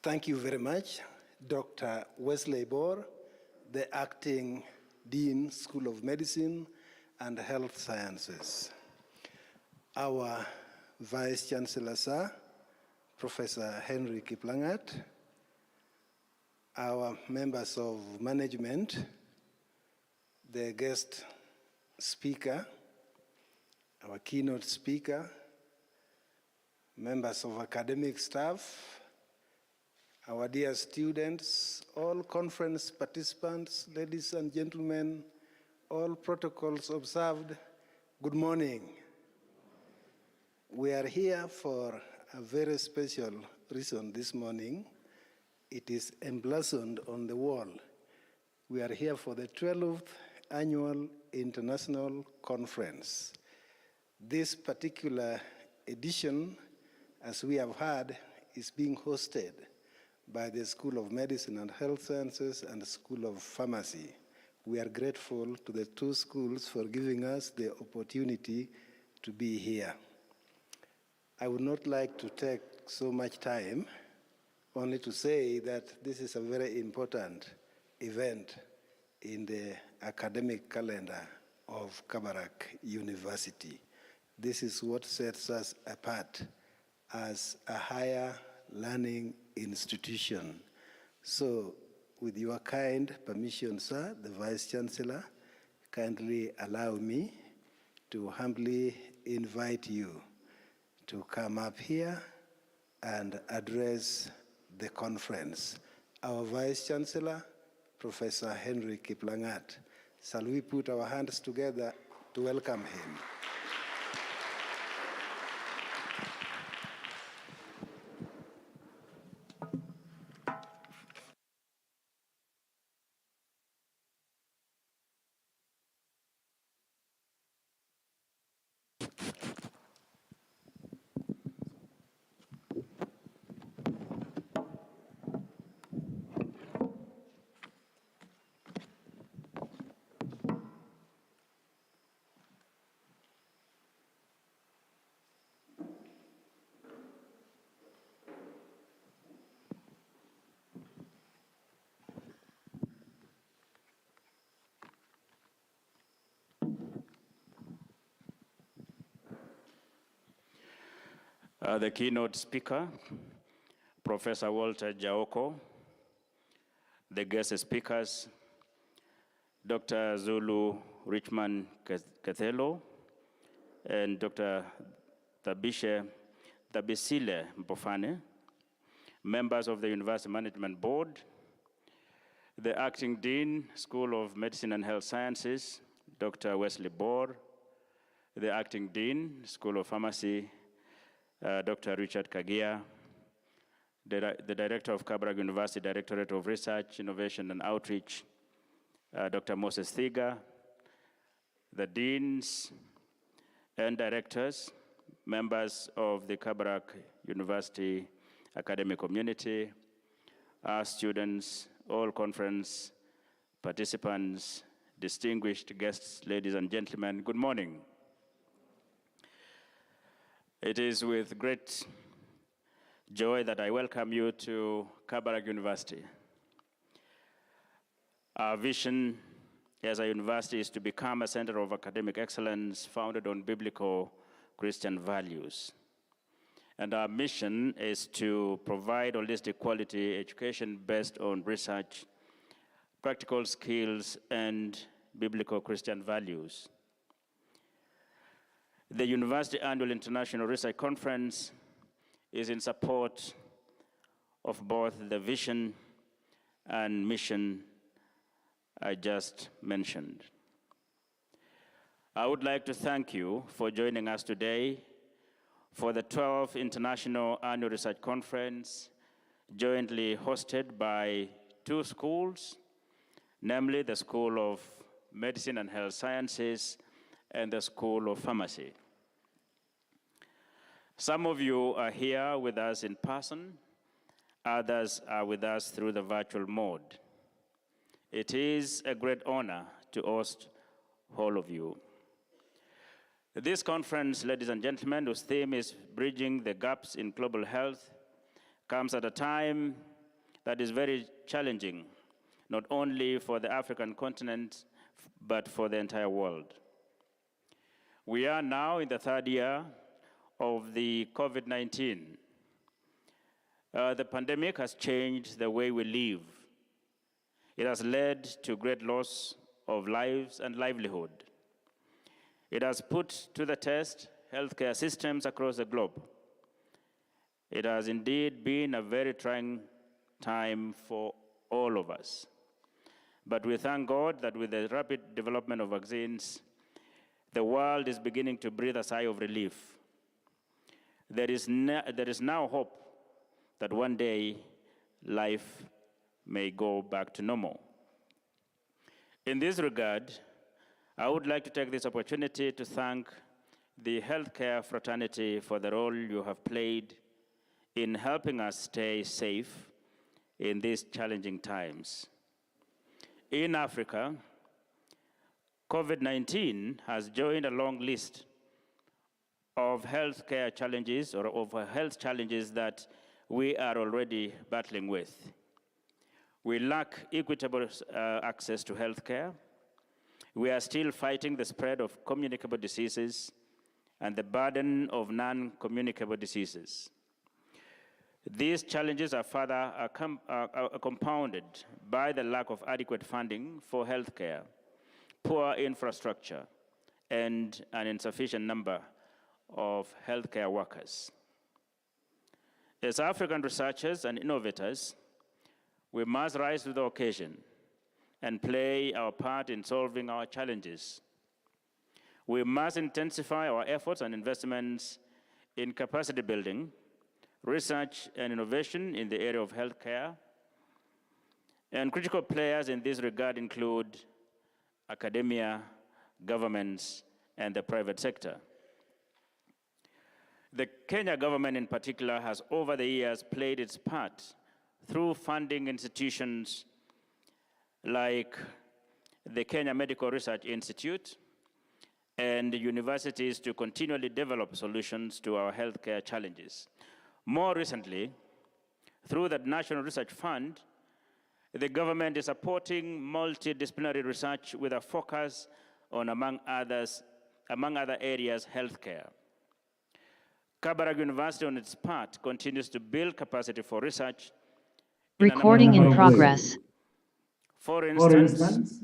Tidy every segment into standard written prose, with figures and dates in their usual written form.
Thank you very much, Dr. Wesley Bohr, the Acting Dean, School of Medicine and Health Sciences. Our Vice Chancellor, Sir, Professor Henry Kiplangat, our members of management, the guest speaker, our keynote speaker, members of academic staff, our dear students, all conference participants, ladies and gentlemen, all protocols observed, good morning. We are here for a very special reason this morning. It is emblazoned on the wall. We are here for the 12th Annual International Conference. This particular edition, as we have heard, is being hosted by the School of Medicine and Health Sciences and the School of Pharmacy. We are grateful to the two schools for giving us the opportunity to be here. I would not like to take so much time, only to say that this is a very important event in the academic calendar of Kabarak University. This is what sets us apart as a higher learning institution. So, with your kind permission, sir, the Vice Chancellor, kindly allow me to humbly invite you to come up here and address the conference. Our Vice Chancellor, Professor Henry Kiplangat. Shall we put our hands together to welcome him? The keynote speaker, Professor Walter Jaoko, the guest speakers, Dr. Zulu Richman Kethelo, and Dr. Tabisile Mpofane, members of the University Management Board, the Acting Dean, School of Medicine and Health Sciences, Dr. Wesley Bohr, the Acting Dean, School of Pharmacy, Dr. Richard Kagia, the Director of Kabarak University Directorate of Research, Innovation and Outreach, Dr. Moses Thiga, the Deans and Directors, members of the Kabarak University academic community, our students, all conference participants, distinguished guests, ladies and gentlemen, good morning. It is with great joy that I welcome you to Kabarak University. Our vision as a university is to become a center of academic excellence founded on biblical Christian values. And our mission is to provide holistic quality education based on research, practical skills, and biblical Christian values. The University Annual International Research Conference is in support of both the vision and mission I just mentioned. I would like to thank you for joining us today for the 12th International Annual Research Conference, jointly hosted by two schools, namely the School of Medicine and Health Sciences and the School of Pharmacy. Some of you are here with us in person, others are with us through the virtual mode. It is a great honor to host all of you. This conference, ladies and gentlemen, whose theme is Bridging the Gaps in Global Health, comes at a time that is very challenging, not only for the African continent, but for the entire world. We are now in the third year of the COVID-19. The pandemic has changed the way we live. It has led to great loss of lives and livelihood. It has put to the test healthcare systems across the globe. It has indeed been a very trying time for all of us. But we thank God that with the rapid development of vaccines, the world is beginning to breathe a sigh of relief. There is now hope that one day life may go back to normal. In this regard, I would like to take this opportunity to thank the healthcare fraternity for the role you have played in helping us stay safe in these challenging times. In Africa, COVID-19 has joined a long list of healthcare challenges or of health challenges that we are already battling with. We lack equitable access to healthcare. We are still fighting the spread of communicable diseases and the burden of non-communicable diseases. These challenges are further compounded by the lack of adequate funding for healthcare, poor infrastructure, and an insufficient number of healthcare workers. As African researchers and innovators, we must rise to the occasion and play our part in solving our challenges. We must intensify our efforts and investments in capacity building, research and innovation in the area of healthcare. And critical players in this regard include academia, governments, and the private sector. The Kenya government in particular has over the years played its part through funding institutions like the Kenya Medical Research Institute and universities to continually develop solutions to our healthcare challenges. More recently, through the National Research Fund, the government is supporting multidisciplinary research with a focus on, among other areas, healthcare. Kabarak University, on its part, continues to build capacity for research. Recording in progress. For instance,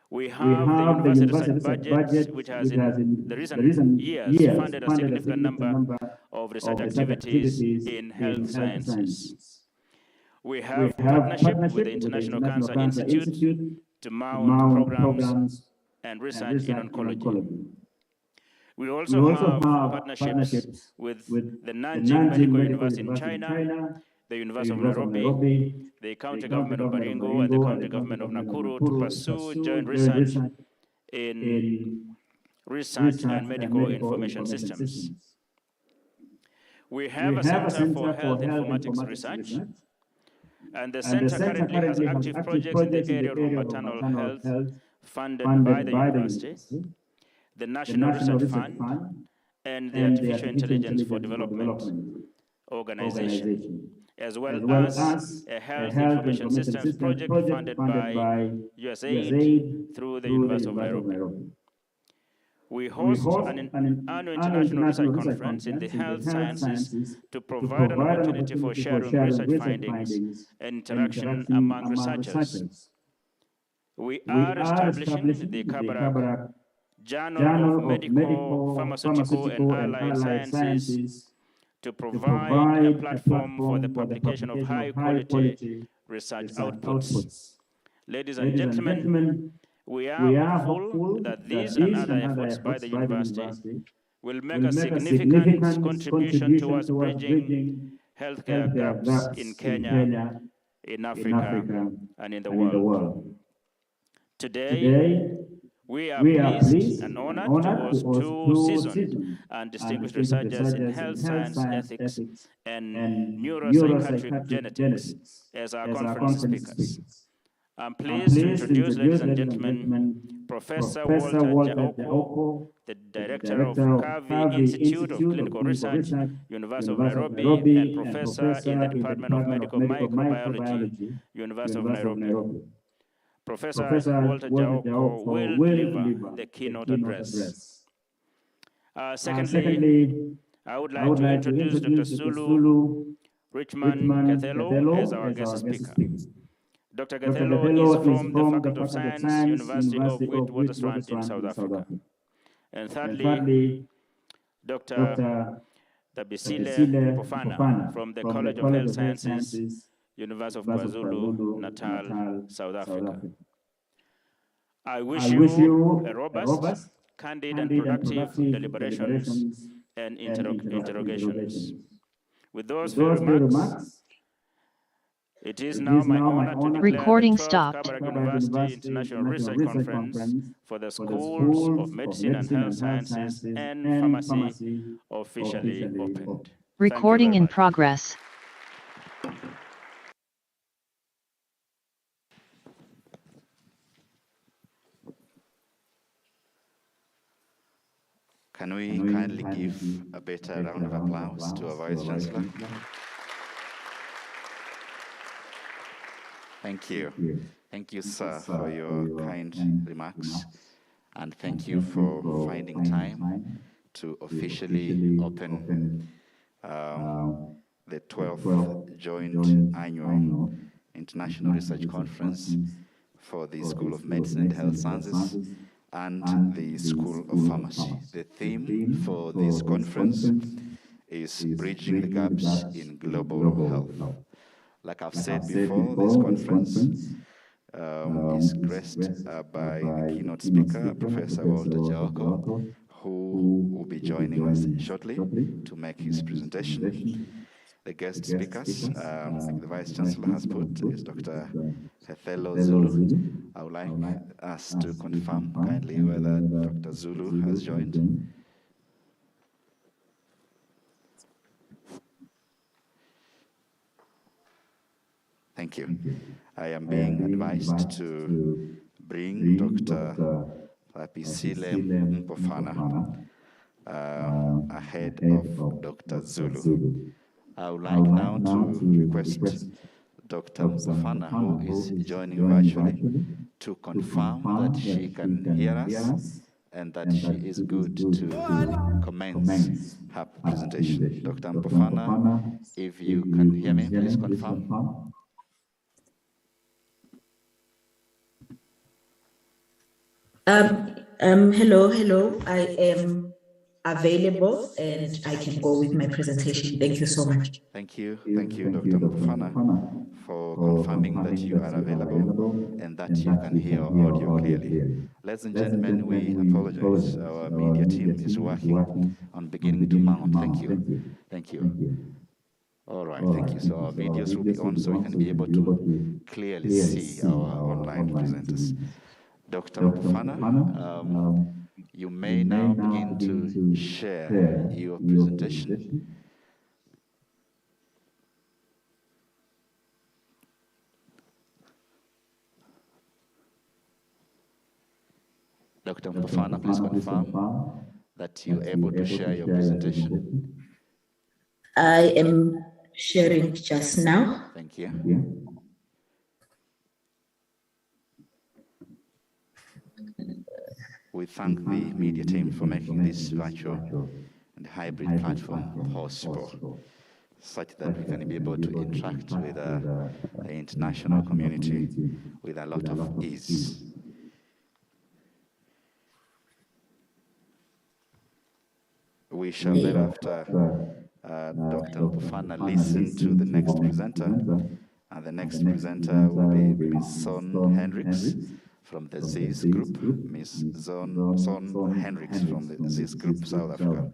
we have the university research budget, which has in the recent years funded a significant number of research activities in health sciences. We have partnership with the International Cancer Institute to mount programs and research in oncology. We also have partnerships with the Nanjing Medical University in China, the University of Nairobi, the county government of Baringo, and the county government of Nakuru to pursue joint research in research and medical information systems. We have a Center for Health Informatics Research, and the center currently has active projects in the area of maternal health funded by the university, the National Research Fund, and the Artificial Intelligence for Development organization, as well as a health information systems project funded by USAID through the University of Nairobi. We host an annual international research conference in the health sciences to provide an opportunity for sharing research findings and interaction among researchers. We are establishing the Kabarak Journal of Medical, Pharmaceutical, and Allied Sciences to provide a platform for the publication of high-quality research outputs. Ladies and gentlemen, we are hopeful that these and other efforts by the university will make a significant contribution towards bridging healthcare gaps in Kenya, in Africa, and in the world. Today, we are pleased and honored to host two seasoned and distinguished researchers in health science, ethics, and neuropsychiatric genetics as our conference speakers. I'm pleased to introduce, ladies and gentlemen, Professor Walter Jaoko, the Director of Harvey Institute of Clinical Research, University of Nairobi, and Professor in the Department of Medical Microbiology, University of Nairobi. Professor Walter Jaoko will deliver the keynote address. Secondly, I would like to introduce Dr. Zulu Richmond Cathello as our guest speaker. Dr. Cathello is from the Faculty of Science, University of Witwatersrand in South Africa. And thirdly, Dr. Tabisile Mpofana from the College of Health Sciences, University of KwaZulu-Natal, South Africa. I wish you a robust, candid, and productive deliberations and interrogations. With those few remarks, it is now my honor to declare the 12th Kabarak University International Research Conference for the Schools of Medicine and Health Sciences and Pharmacy officially opened. Recording in progress. Can we kindly give a better round of applause to our Vice Chancellor? Thank you. Thank you, sir, for your kind remarks. And thank you for finding time to officially open the 12th Joint Annual International Research Conference for the School of Medicine and Health Sciences and the School of Pharmacy. The theme for this conference is Bridging the Gaps in Global Health. Like I've said before, this conference is graced by the keynote speaker, Professor Walter Jaoko, who will be joining us shortly to make his presentation. The guest speakers, like the Vice Chancellor has put, is Dr. Cathello Zulu. I would like us to confirm kindly whether Dr. Zulu has joined. Thank you. I am being advised to bring Dr. Tabisile Mpofana ahead of Dr. Zulu. I would like now to request Dr. Mpofana, who is joining virtually, to confirm that she can hear us and that she is good to commence her presentation. Dr. Mpofana, if you can hear me, please confirm. Hello. I am available and I can go with my presentation. Thank you so much. Thank you, Dr. Mpofana, for confirming that you are available and that you can hear audio clearly. Ladies and gentlemen, we apologize. Our media team is working on beginning to mount. Thank you. All right, thank you. So our videos will be on so we can be able to clearly see our online presenters. Dr. Mpofana, you may now begin to share your presentation. Dr. Mpofana, please confirm that you're able to share your presentation. I am sharing just now. Thank you. We thank the media team for making this virtual and hybrid platform possible, such that we can be able to interact with the international community with a lot of ease. We shall thereafter, Dr. Mpofana, listen to the next presenter, and the next presenter will be Ms. Son Hendricks from the ZIS Group, Ms. Son Hendricks from the ZIS Group, South Africa.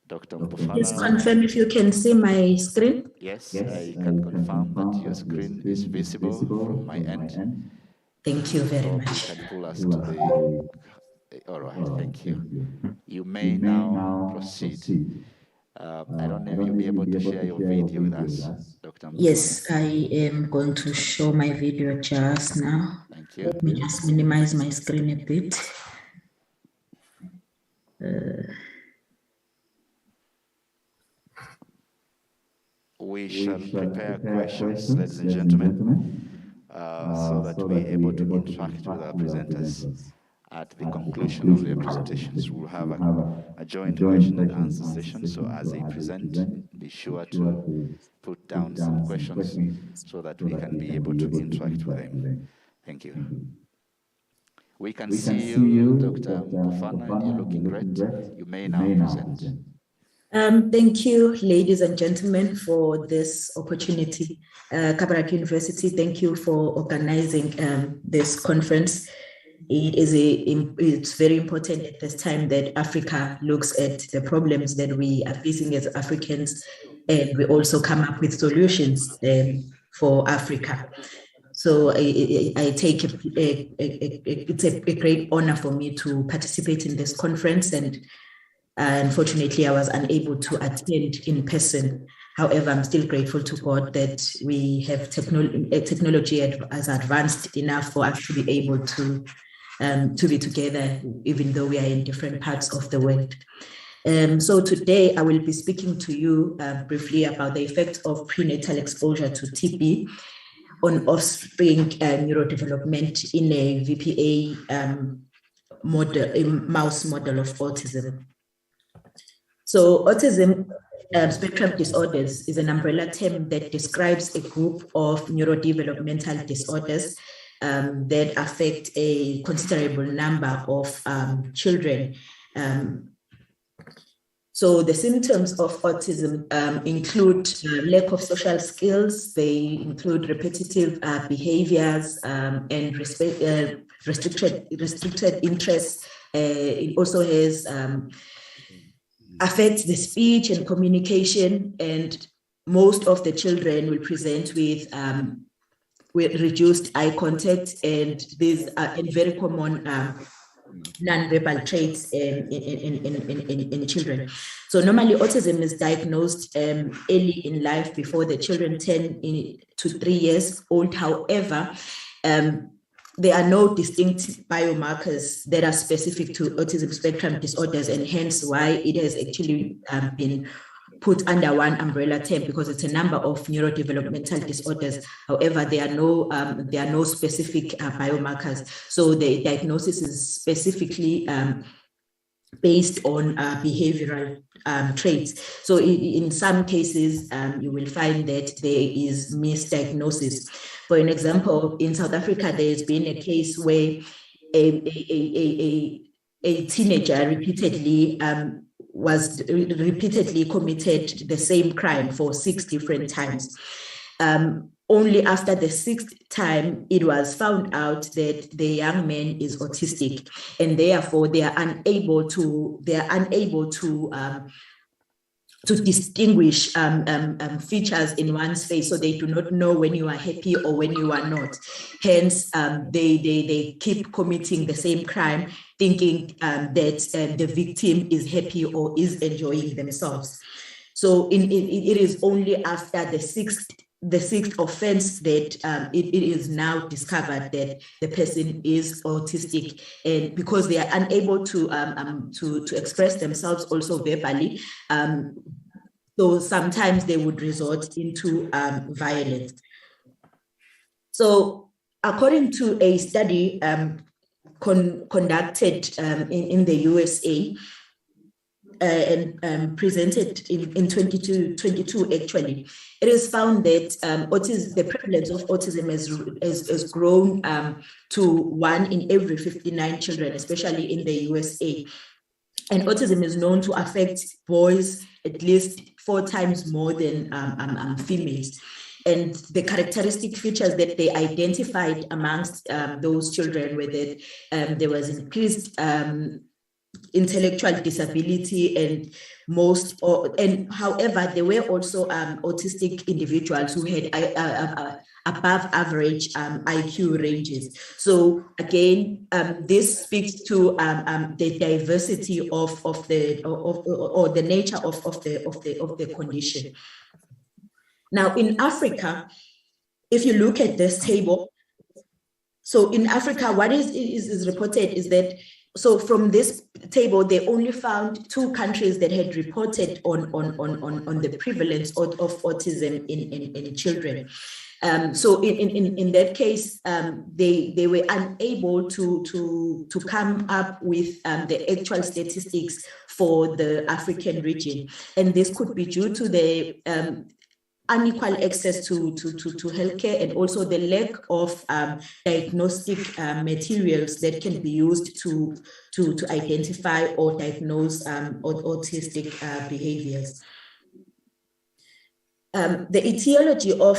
Dr. Mpofana. Please confirm if you can see my screen. Yes, I can confirm that your screen is visible from my end. Thank you very much. You can pull us to the... All right, thank you. You may now proceed. I don't know if you'll be able to share your video with us, Dr. Mpofana. Yes, I am going to show my video just now. Thank you. Let me just minimize my screen a bit. We shall prepare questions, ladies and gentlemen, so that we're able to interact with our presenters at the conclusion of their presentations. We'll have a joint question and answer session. So as they present, be sure to put down some questions so that we can be able to interact with them. Thank you. We can see you, Dr. Mbufana, and you're looking great. You may now present. Thank you, ladies and gentlemen, for this opportunity. Kabarak University, thank you for organizing this conference. It's very important at this time that Africa looks at the problems that we are facing as Africans, and we also come up with solutions for Africa. So I take it's a great honor for me to participate in this conference, and unfortunately I was unable to attend in person. However, I'm still grateful to God that we have technology as advanced enough for us to be able to be together, even though we are in different parts of the world. So today I will be speaking to you briefly about the effects of prenatal exposure to TB on offspring neurodevelopment in a VPA model, a mouse model of autism. So autism spectrum disorders is an umbrella term that describes a group of neurodevelopmental disorders that affect a considerable number of children. So the symptoms of autism include lack of social skills. They include repetitive behaviors and restricted interests. It also has affects the speech and communication, and most of the children will present with reduced eye contact, and these are very common non-verbal traits in children. So normally autism is diagnosed early in life, before the children turn to 3 years old. However, there are no distinct biomarkers that are specific to autism spectrum disorders, and hence why it has actually been put under one umbrella term, because it's a number of neurodevelopmental disorders. However, there are no specific biomarkers. So the diagnosis is specifically based on behavioral traits. So in some cases, you will find that there is misdiagnosis. For an example, in South Africa, there's been a case where a teenager repeatedly committed the same crime for 6 different times. Only after the 6th time, it was found out that the young man is autistic, and therefore they are unable to distinguish features in one's face. So they do not know when you are happy or when you are not. Hence, they keep committing the same crime, thinking that the victim is happy or is enjoying themselves. So it is only after the sixth offense that it is now discovered that the person is autistic, and because they are unable to express themselves also verbally, so sometimes they would resort into violence. So according to a study conducted in the USA, and presented in 2022 actually, it is found that the prevalence of autism has grown to 1 in every 59 children, especially in the USA. And autism is known to affect boys at least 4 times more than females. And the characteristic features that they identified amongst those children were that there was increased intellectual disability, and however, there were also autistic individuals who had above average IQ ranges. So again, this speaks to the diversity or the nature of the condition. Now in Africa, if you look at this table, So in Africa, what is reported is that, so from this table, they only found 2 countries that had reported on the prevalence of autism in children. So in that case, they were unable to come up with the actual statistics for the African region. And this could be due to the unequal access to healthcare, and also the lack of diagnostic materials that can be used to identify or diagnose autistic behaviors. The etiology of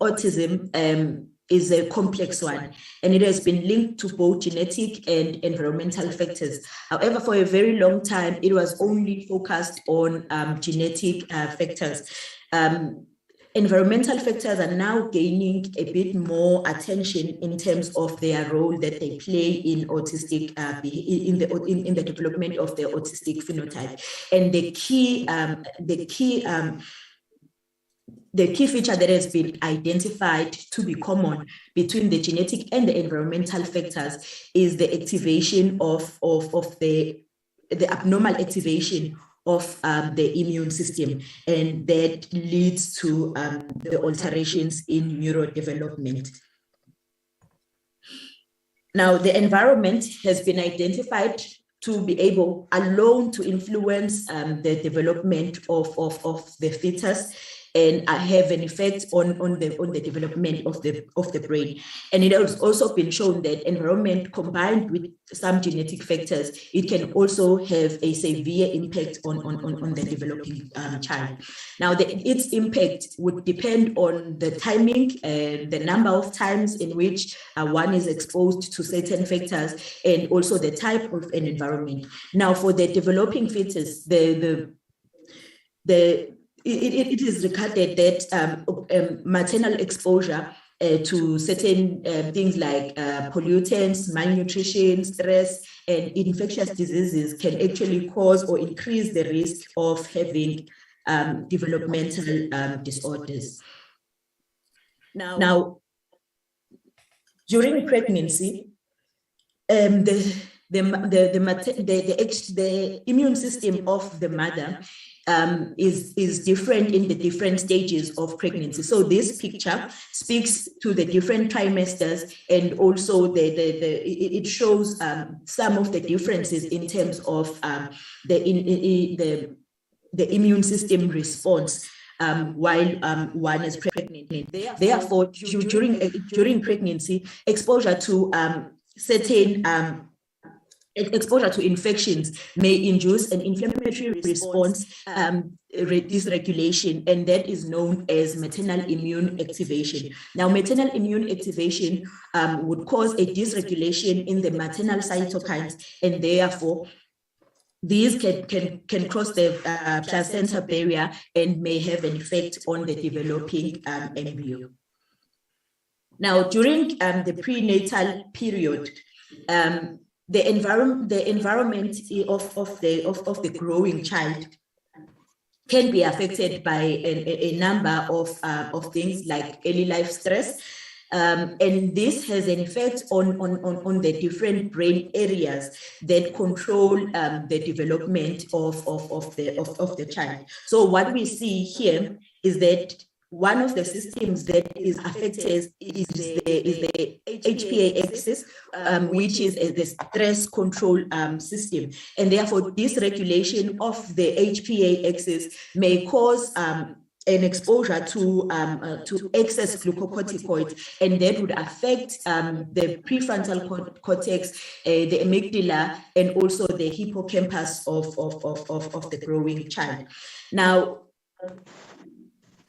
autism is a complex one, and it has been linked to both genetic and environmental factors. However, for a very long time, it was only focused on genetic factors. Environmental factors are now gaining a bit more attention in terms of their role that they play in autistic in the development of the autistic phenotype. And the key feature that has been identified to be common between the genetic and the environmental factors is the activation of the abnormal activation of the immune system, and that leads to the alterations in neurodevelopment. Now, the environment has been identified to be able alone to influence the development of the fetus, and have an effect on the development of the brain. And it has also been shown that environment combined with some genetic factors, it can also have a severe impact on the developing child. Now, its impact would depend on the timing, the number of times in which one is exposed to certain factors, and also the type of an environment. Now, for the developing fetus, it is regarded that maternal exposure to certain things like pollutants, malnutrition, stress, and infectious diseases can actually cause or increase the risk of having developmental disorders. Now, during pregnancy, the immune system of the mother is different in the different stages of pregnancy. So this picture speaks to the different trimesters, and also it shows some of the differences in terms of the immune system response while one is pregnant. Therefore, during pregnancy, exposure to certain exposure to infections may induce an inflammatory response, dysregulation, and that is known as maternal immune activation. Now, maternal immune activation would cause a dysregulation in the maternal cytokines, and therefore these can cross the placenta barrier and may have an effect on the developing embryo. Now, during the prenatal period, the environment of the growing child can be affected by a number of things like early life stress, and this has an effect on the different brain areas that control the development of the child. So what we see here is that one of the systems that is affected is the HPA axis, which is the stress control system. And therefore, dysregulation of the HPA axis may cause an exposure to excess glucocorticoids, and that would affect the prefrontal cortex, the amygdala, and also the hippocampus of the growing child. Now,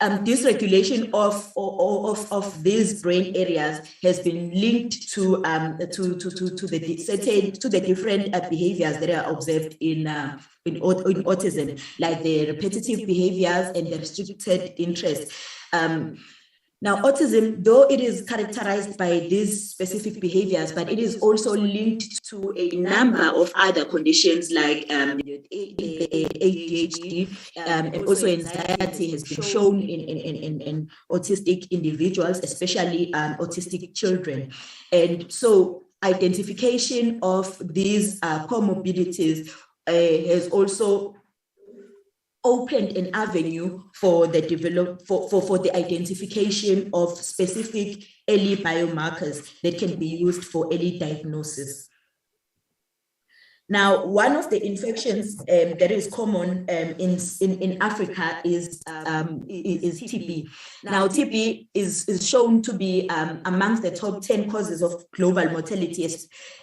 dysregulation of these brain areas has been linked to the different behaviors that are observed in autism, like the repetitive behaviors and the restricted interest. Now, autism, though it is characterized by these specific behaviors, but it is also linked to a number of other conditions like the ADHD, and also anxiety has been shown in autistic individuals, especially autistic children. And so identification of these comorbidities has also opened an avenue for the for the identification of specific early biomarkers that can be used for early diagnosis. Now, one of the infections that is common in Africa is TB. Now, TB is shown to be amongst the top 10 causes of global mortality.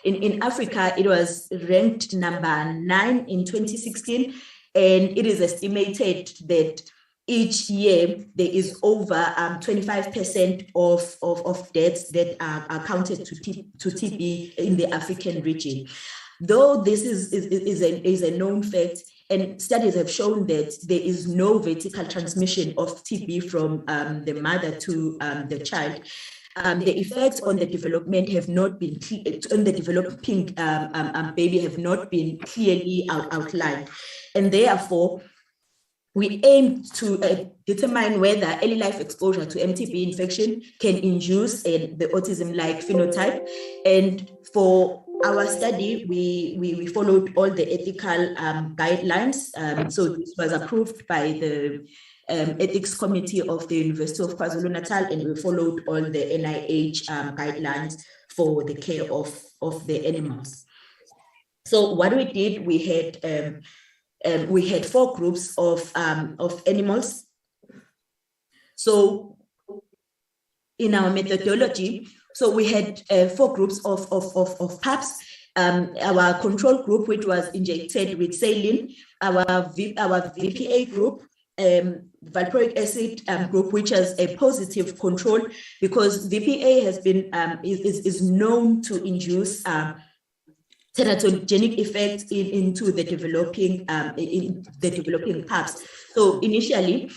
In Africa, it was ranked number 9 in 2016, and it is estimated that each year there is over 25% of deaths that are counted to TB in the African region. Though this is a known fact, and studies have shown that there is no vertical transmission of TB from the mother to the child, the effects on the development have not been on the developing baby have not been clearly outlined, and therefore we aim to determine whether early life exposure to MTB infection can induce the autism-like phenotype. And for our study, we followed all the ethical guidelines. So this was approved by the ethics committee of the University of KwaZulu-Natal, and we followed all the NIH guidelines for the care of the animals. So what we did, we had 4 groups of animals. So in our methodology, so we had 4 groups of pups. Our control group, which was injected with saline, our VPA group, valproic acid group, which has a positive control, because VPA has been is known to induce teratogenic effects into the developing pups. So initially,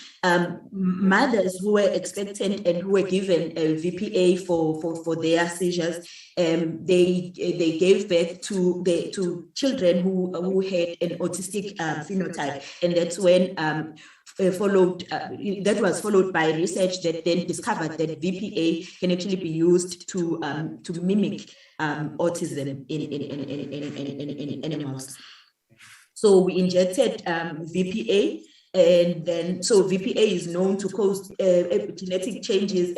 mothers who were expectant and who were given a VPA for their seizures, they gave birth to children who had an autistic phenotype, and that's when that was followed by research that then discovered that VPA can actually be used to mimic autism in animals. So we injected VPA, and then so VPA is known to cause epigenetic changes,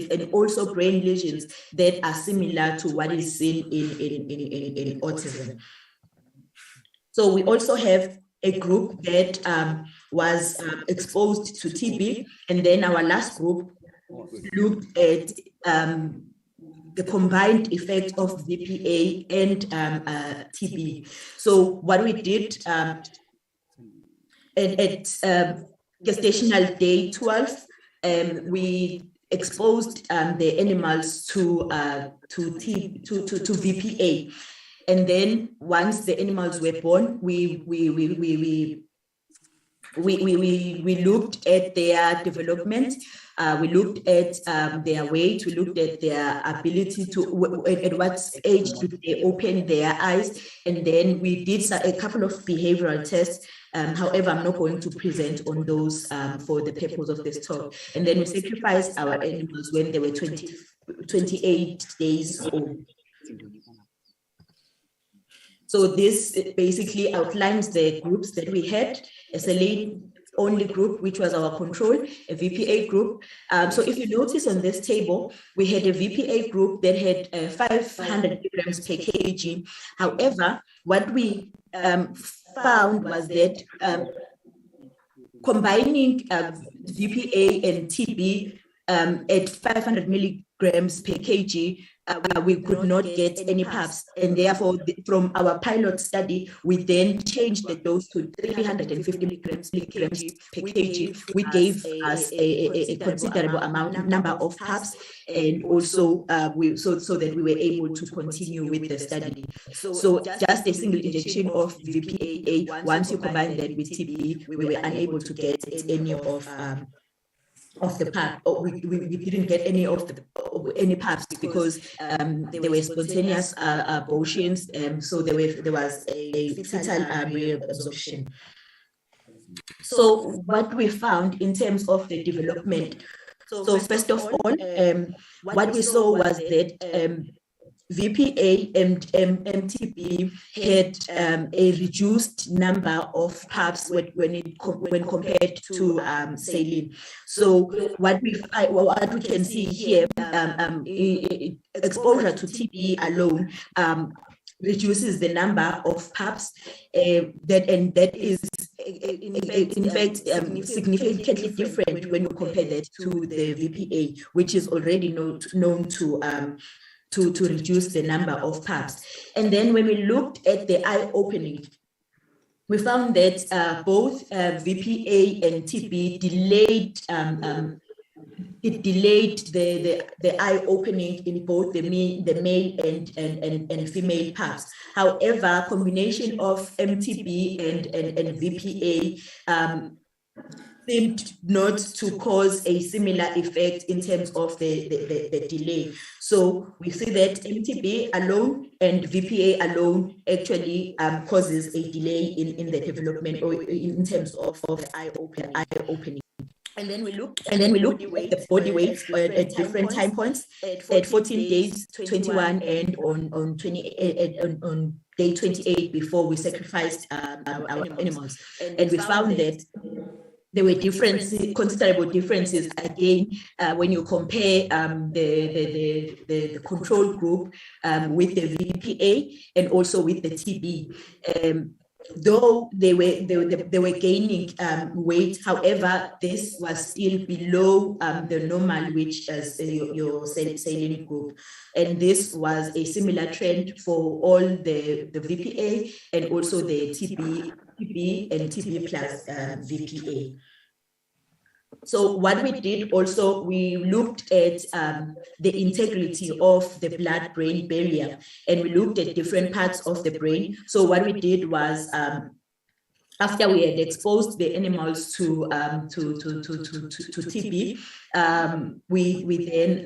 and also brain lesions that are similar to what is seen in autism. So we also have a group that was exposed to TB, and then our last group looked at the combined effect of VPA and TB. So what we did at gestational day 12, we exposed the animals to VPA, and then once the animals were born, we looked at their development. We looked at their weight. We looked at their ability to, at what age did they open their eyes, and then we did a couple of behavioral tests. However, I'm not going to present on those for the purpose of this talk. And then we sacrificed our animals when they were 28 days old. So this basically outlines the groups that we had: a saline only group, which was our control, a VPA group. So if you notice on this table, we had a VPA group that had 500 milligrams per kg. However, what we found was that combining VPA and TB at 500 milligrams per kg, we could not get any pups, and therefore from our pilot study, we then changed the dose to 350 milligrams per kg, which gave us a considerable number of pups, and also so that we were able to continue with the study. So just a single injection of VPA, once you combine that with TB, we were unable to get any of the pup. We didn't get any pups because there were spontaneous abortions, so there was a fetal reabsorption. So what we found in terms of the development, so first of all, what we saw was that VPA and MTB had a reduced number of pups when compared to saline. So what we can see here, exposure to TB alone reduces the number of pups that is in fact significantly different when you compare that to the VPA, which is already known to reduce the number of pups. And then when we looked at the eye opening, we found that both VPA and TB delayed the eye opening in both the male and female pups. However, combination of MTB and VPA seemed not to cause a similar effect in terms of the delay. So we see that MTB alone and VPA alone actually causes a delay in the development or in terms of eye opening. And then we looked at the body weight at different time points at 14 days, 21, and on day 28 before we sacrificed our animals. And we found that there were considerable differences again when you compare the control group with the VPA and also with the TB. Though they were gaining weight, however, this was still below the normal, which is your saline group, and this was a similar trend for all the VPA and also the TB and TB plus VPA. So what we did also, we looked at the integrity of the blood-brain barrier, and we looked at different parts of the brain. So what we did was, after we had exposed the animals to TB, we then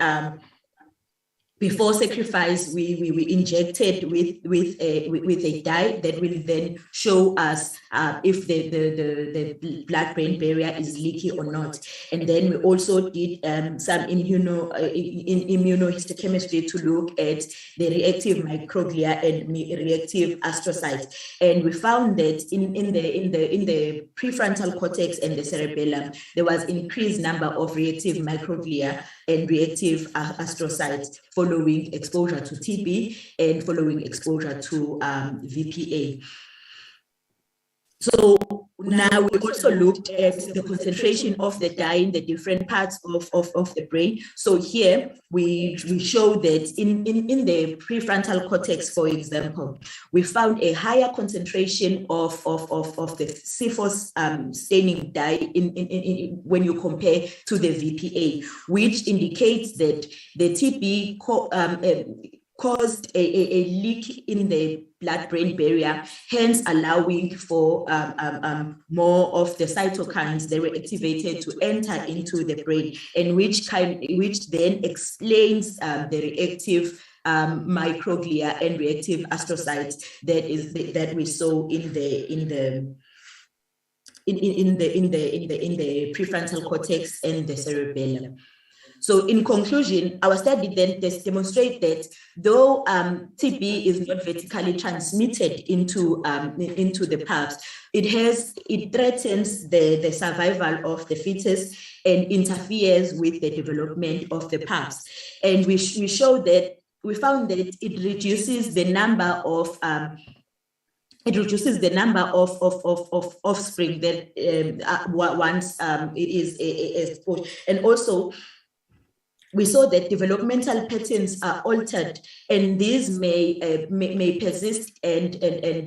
before sacrifice, we injected with a dye that will then show us if the blood-brain barrier is leaky or not. And then we also did some immunohistochemistry to look at the reactive microglia and reactive astrocytes. And we found that in the prefrontal cortex and the cerebellum, there was increased number of reactive microglia and reactive astrocytes following exposure to TB and following exposure to VPA. So now we also looked at the concentration of the dye in the different parts of the brain. So here we show that in the prefrontal cortex, for example, we found a higher concentration of the Syphilis staining dye when you compare to the VPA, which indicates that the TB caused a leak in the blood-brain barrier, hence allowing for more of the cytokines that were activated to enter into the brain, and which then explains the reactive microglia and reactive astrocytes that we saw in the prefrontal cortex and the cerebellum. So in conclusion, our study then demonstrates that though TB is not vertically transmitted into the pups, it threatens the survival of the fetus and interferes with the development of the pups. And we found that it reduces the number of offspring that once it is exposed. And also, we saw that developmental patterns are altered, and these may persist, and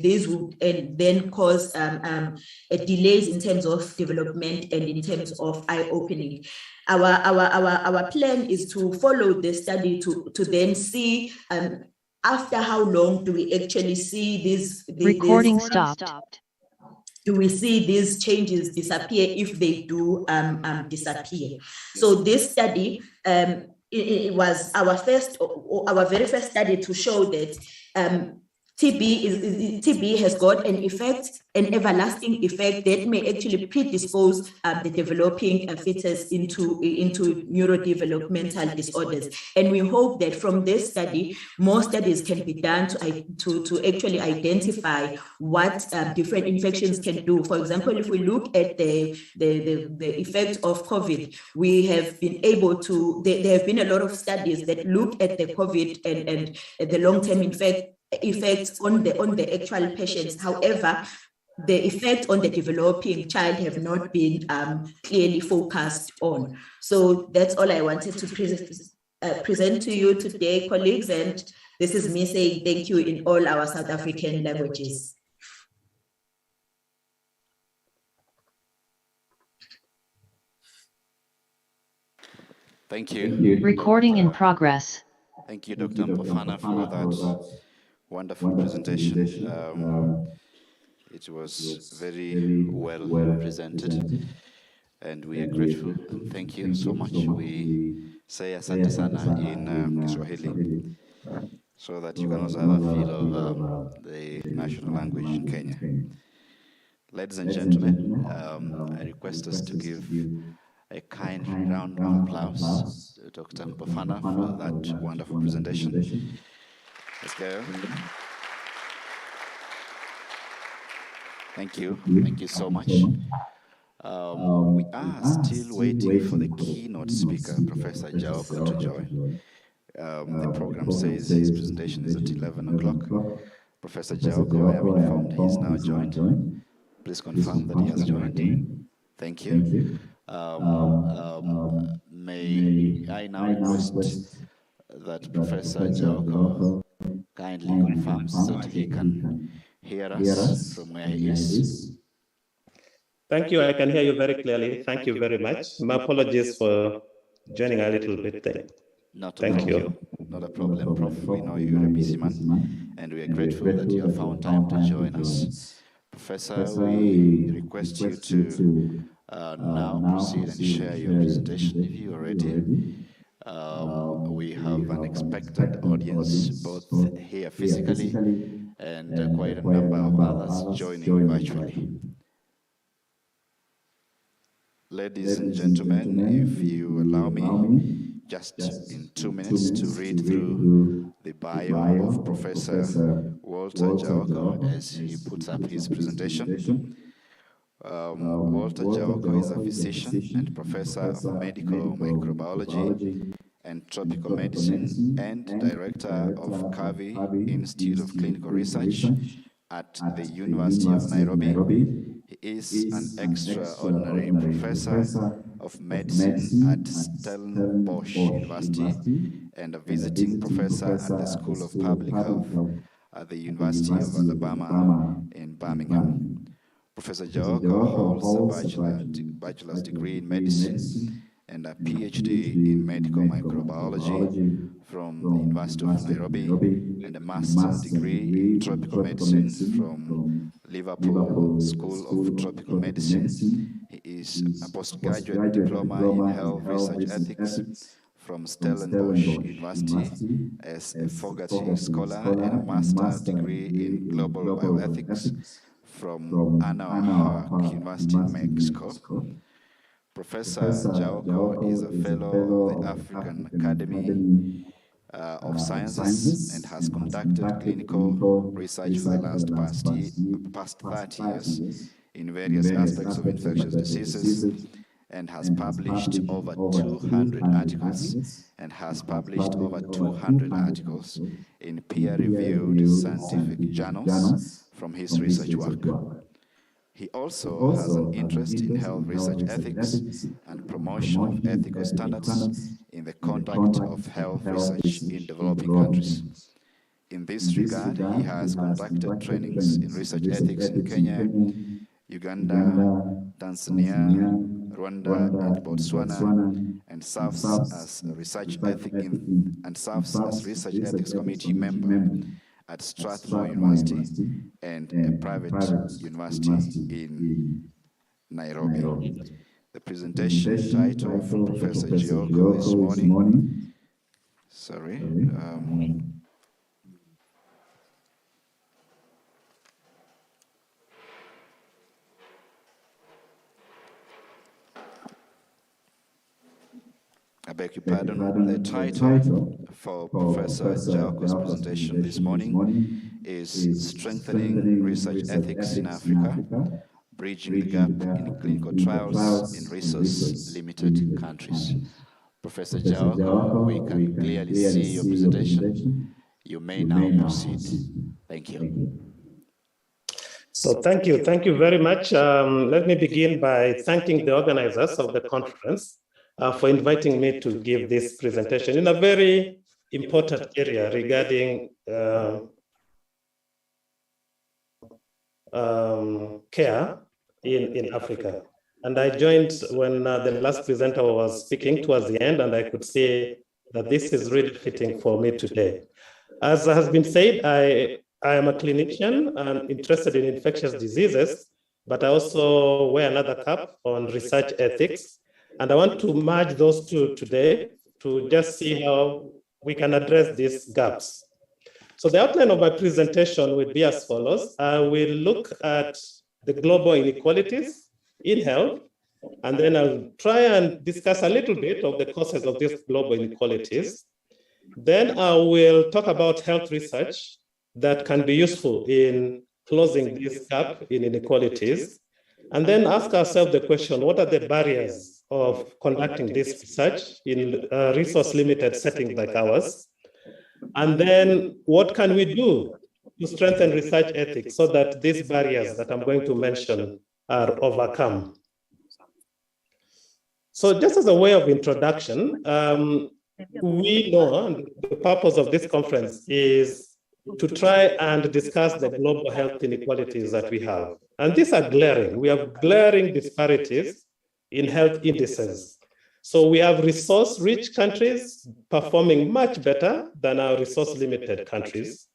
these would then cause delays in terms of development and in terms of eye opening. Our plan is to follow the study to then see after how long do we actually see these Recording stopped. Do we see these changes disappear if they do disappear? So this study, it was our very first study to show that TB has got an effect, an everlasting effect that may actually predispose the developing fetus into neurodevelopmental disorders. And we hope that from this study, more studies can be done to actually identify what different infections can do. For example, if we look at the effect of COVID, we have been able to, there have been a lot of studies that look at the COVID and the long-term effects on the actual patients. However, the effect on the developing child have not been clearly focused on. So that's all I wanted to present to you today, colleagues, and this is me saying thank you in all our South African languages. Thank you. Recording in progress. Thank you, Dr. Mpofana, for that wonderful presentation. It was very well presented, and we are grateful, and thank you so much. We say asante sana in Kiswahili, so that you can also have a feel of the national language in Kenya. Ladies and gentlemen, I request us to give a kind round of applause to Dr. Mpofana for that wonderful presentation. Let's go. Thank you. Thank you so much. We are still waiting for the keynote speaker, Professor Jaoko, to join. The program says his presentation is at 11 o'clock. Professor Jaoko, I am informed he is now joined. Please confirm that he has joined. Thank you. May I now request that Professor Jaoko kindly confirms that he can hear us from where he is. Thank you. I can hear you very clearly. Thank you very much. My apologies for joining a little bit late. Thank you. Not a problem, Prof. We know you're a busy man, and we are grateful that you have found time to join us. Professor, we request you to now proceed and share your presentation if you are ready. We have an expectant audience both here physically and quite a number of others joining virtually. Ladies and gentlemen, if you allow me just in 2 minutes to read through the bio of Professor Walter Jaoko as he puts up his presentation. Walter Jaoko is a physician and professor of medical microbiology and tropical medicine and director of Kavi Institute of Clinical Research at the University of Nairobi. He is an extraordinary professor of medicine at Stellenbosch University and a visiting professor at the School of Public Health at the University of Alabama in Birmingham. Professor Jaoko holds a bachelor's degree in medicine and a PhD in medical microbiology from the University of Nairobi and a master's degree in tropical medicine from Liverpool School of Tropical Medicine. He is a postgraduate diploma in health research ethics from Stellenbosch University as a Fogarty Scholar and a master's degree in global bioethics from Anahuac University in Mexico. Professor Jaoko is a fellow of the African Academy of Sciences and has conducted clinical research for the past 30 years in various aspects of infectious diseases and has published over 200 articles in peer-reviewed scientific journals from his research work. He also has an interest in health research ethics and promotion of ethical standards in the conduct of health research in developing countries. In this regard, he has conducted trainings in research ethics in Kenya, Uganda, Tanzania, Rwanda, and Botswana, and serves as research ethics committee member at Strathmore University and a private university in Nairobi. The presentation title from Professor Jaoko this morning. beg your pardon. The title for Professor Jaoko's presentation this morning is Strengthening Research Ethics in Africa, Bridging the Gap in Clinical Trials in Resource-Limited Countries. Professor Jaoko, we can clearly see your presentation. You may now proceed. Thank you. So thank you very much. Let me begin by thanking the organizers of the conference for inviting me to give this presentation in a very important area regarding care in Africa. And I joined when the last presenter was speaking towards the end, and I could see that this is really fitting for me today. As has been said, I am a clinician and interested in infectious diseases, but I also wear another cap on research ethics. And I want to merge those two today to just see how we can address these gaps. So the outline of my presentation will be as follows. I will look at the global inequalities in health, and then I'll try and discuss a little bit of the causes of these global inequalities. Then I will talk about health research that can be useful in closing this gap in inequalities, and then ask ourselves the question, what are the barriers of conducting this research in resource-limited settings like ours? And then what can we do to strengthen research ethics so that these barriers that I'm going to mention are overcome? So just as a way of introduction, we know, and the purpose of this conference is to try and discuss the global health inequalities that we have. And these are glaring. We have glaring disparities in health indices. So we have resource-rich countries performing much better than our resource-limited countries.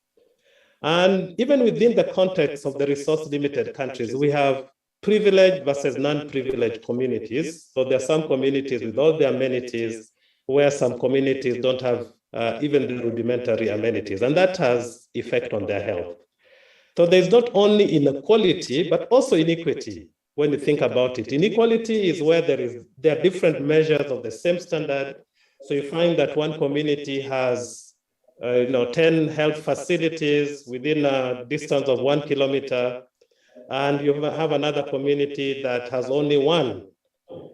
And even within the context of the resource-limited countries, we have privileged versus non-privileged communities. So there are some communities with all the amenities where some communities don't have even the rudimentary amenities, and that has effect on their health. So there's not only inequality, but also inequity. When you think about it, inequality is where there are different measures of the same standard. So you find that one community has 10 health facilities within a distance of 1 kilometer, and you have another community that has only one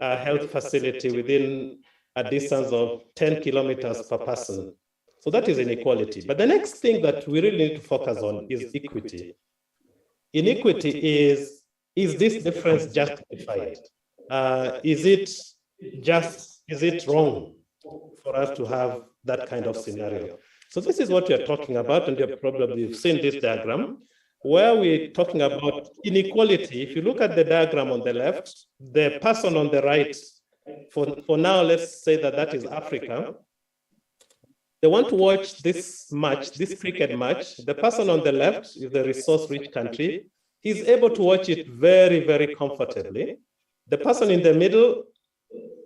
health facility within a distance of 10 kilometers per person. So that is inequality. But the next thing that we really need to focus on is equity. Inequity is this difference justified? Is it wrong for us to have that kind of scenario? So this is what we are talking about, and you've probably seen this diagram, where we're talking about inequality. If you look at the diagram on the left, the person on the right, for now, let's say that is Africa. They want to watch this match, this cricket match. The person on the left is the resource-rich country. He's able to watch it very, very comfortably. The person in the middle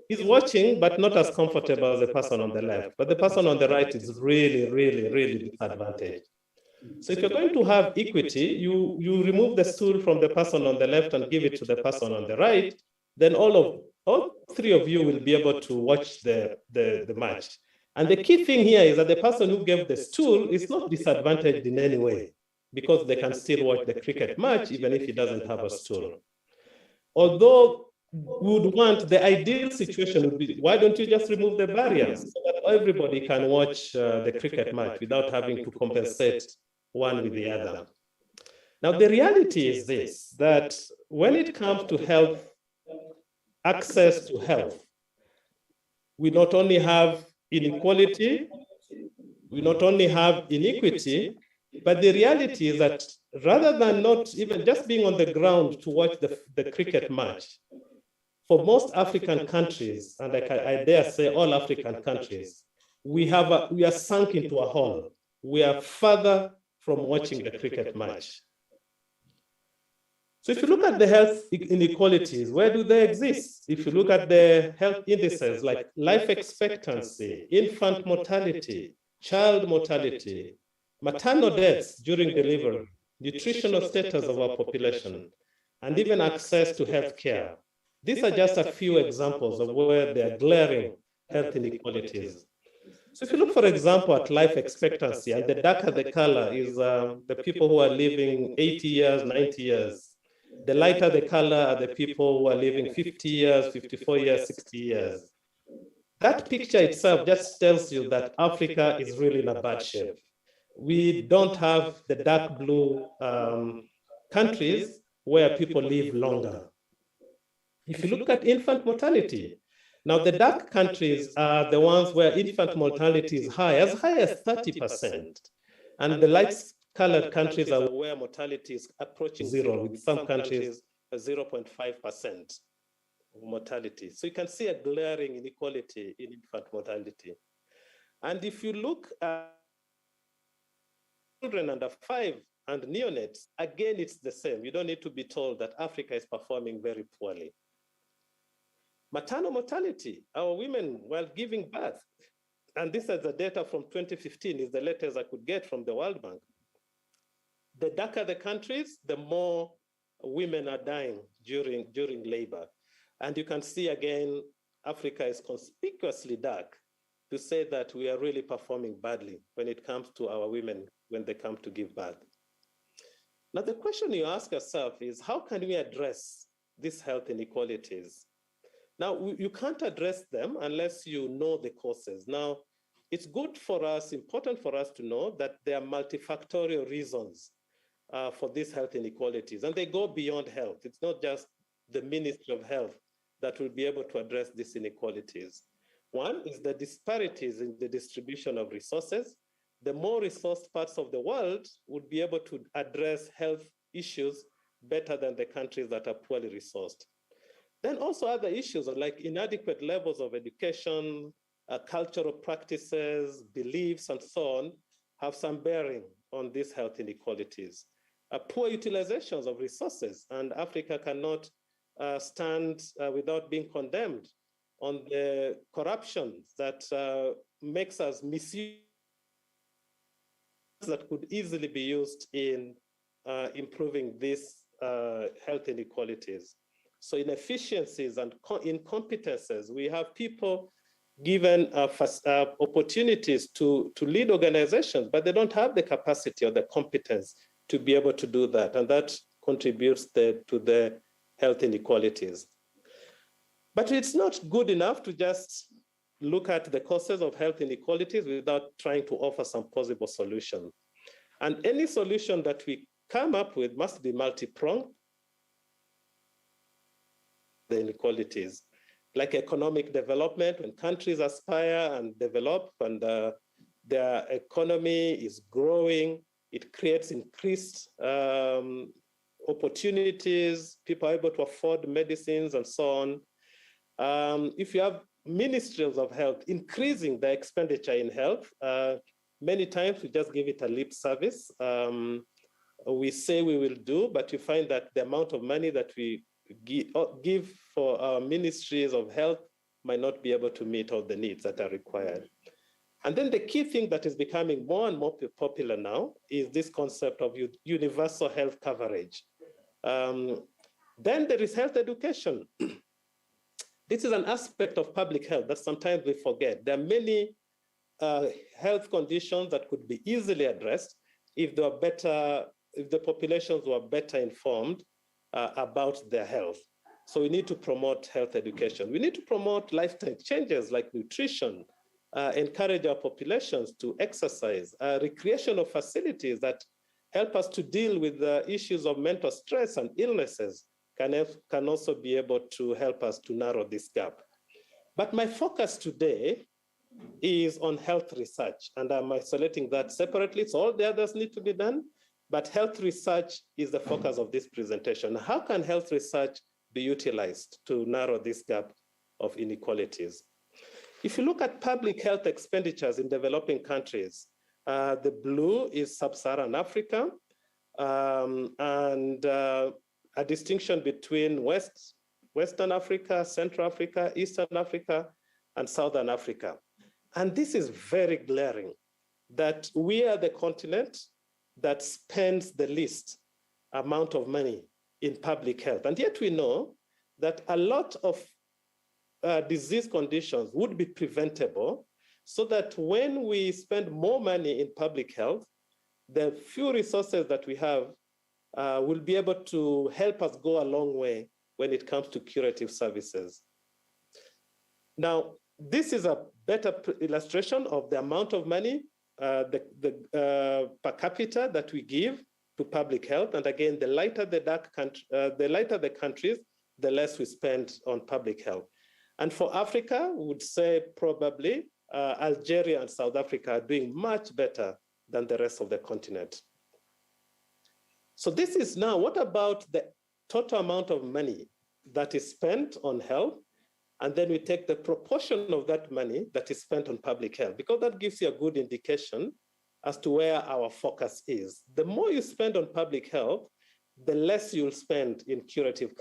is watching, but not as comfortable as the person on the left. But the person on the right is really, really, really disadvantaged. So if you're going to have equity, you remove the stool from the person on the left and give it to the person on the right, then all three of you will be able to watch the match. And the key thing here is that the person who gave the stool is not disadvantaged in any way, because they can still watch the cricket match even if he doesn't have a stool. Although we would want, the ideal situation would be, why don't you just remove the barriers so that everybody can watch the cricket match without having to compensate one with the other? Now, the reality is this, that when it comes to health, access to health, we not only have inequality, we not only have inequity, but the reality is that rather than not even just being on the ground to watch the cricket match, for most African countries, and I dare say all African countries, we are sunk into a hole. We are further from watching the cricket match. So if you look at the health inequalities, where do they exist? If you look at the health indices like life expectancy, infant mortality, child mortality, maternal deaths during delivery, nutritional status of our population, and even access to health care. These are just a few examples of where there are glaring health inequalities. So if you look, for example, at life expectancy, and the darker the color is the people who are living 80 years, 90 years. The lighter the color are the people who are living 50 years, 54 years, 60 years. That picture itself just tells you that Africa is really in a bad shape. We don't have the dark blue countries where people live longer. If you look at infant mortality, now the dark countries are the ones where infant mortality is high as 30%. And the light-colored countries are where mortality is approaching zero, with some countries 0.5% mortality. So you can see a glaring inequality in infant mortality. And if you look at children under 5 and neonates, again, it's the same. You don't need to be told that Africa is performing very poorly. Maternal mortality, our women while giving birth, and this is the data from 2015, is the latest I could get from the World Bank. The darker the countries, the more women are dying during labor. And you can see again, Africa is conspicuously dark to say that we are really performing badly when it comes to our women when they come to give birth. Now, the question you ask yourself is, how can we address these health inequalities? Now, you can't address them unless you know the causes. Now, it's good for us, important for us to know that there are multifactorial reasons for these health inequalities, and they go beyond health. It's not just the Ministry of Health that will be able to address these inequalities. One is the disparities in the distribution of resources. The more resourced parts of the world would be able to address health issues better than the countries that are poorly resourced. Then also other issues like inadequate levels of education, cultural practices, beliefs, and so on, have some bearing on these health inequalities. Poor utilizations of resources, and Africa cannot stand without being condemned on the corruption that makes us misuse that could easily be used in improving these health inequalities. So inefficiencies and incompetences, we have people given opportunities to lead organizations, but they don't have the capacity or the competence to be able to do that. And that contributes to the health inequalities. But it's not good enough to just look at the causes of health inequalities without trying to offer some possible solution. And any solution that we come up with must be multi-pronged. The inequalities, like economic development, when countries aspire and develop and their economy is growing, it creates increased opportunities, people are able to afford medicines and so on. If you have ministries of health increasing their expenditure in health, many times we just give it a lip service. We say we will do, but you find that the amount of money that we give for our ministries of health might not be able to meet all the needs that are required. And then the key thing that is becoming more and more popular now is this concept of universal health coverage. Then there is health education. This is an aspect of public health that sometimes we forget. There are many health conditions that could be easily addressed if they were better, if the populations were better informed about their health. So we need to promote health education. We need to promote lifestyle changes like nutrition, encourage our populations to exercise, recreational facilities that help us to deal with the issues of mental stress and illnesses can also be able to help us to narrow this gap. But my focus today is on health research, and I'm isolating that separately, so all the others need to be done, but health research is the focus of this presentation. How can health research be utilized to narrow this gap of inequalities? If you look at public health expenditures in developing countries, the blue is sub-Saharan Africa, and a distinction between Western Africa, Central Africa, Eastern Africa, and Southern Africa. And this is very glaring, that we are the continent that spends the least amount of money in public health. And yet we know that a lot of disease conditions would be preventable, so that when we spend more money in public health, the few resources that we have will be able to help us go a long way when it comes to curative services. Now, this is a better illustration of the amount of money per capita that we give to public health. And again, the lighter the countries, the less we spend on public health. And for Africa, we would say probably Algeria and South Africa are doing much better than the rest of the continent. So this is now, what about the total amount of money that is spent on health? And then we take the proportion of that money that is spent on public health, because that gives you a good indication as to where our focus is. The more you spend on public health, the less you'll spend in curative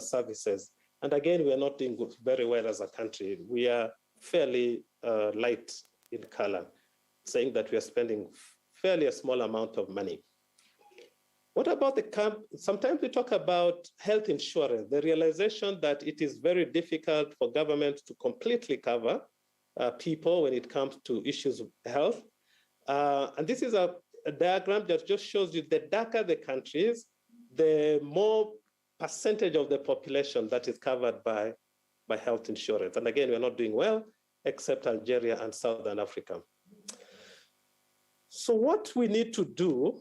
services. And again, we are not doing very well as a country. We are fairly light in color, saying that we are spending fairly a small amount of money. What about sometimes we talk about health insurance, the realization that it is very difficult for governments to completely cover people when it comes to issues of health. And this is a diagram that just shows you the darker the countries, the more percentage of the population that is covered by health insurance. And again, we're not doing well, except Algeria and Southern Africa. So what we need to do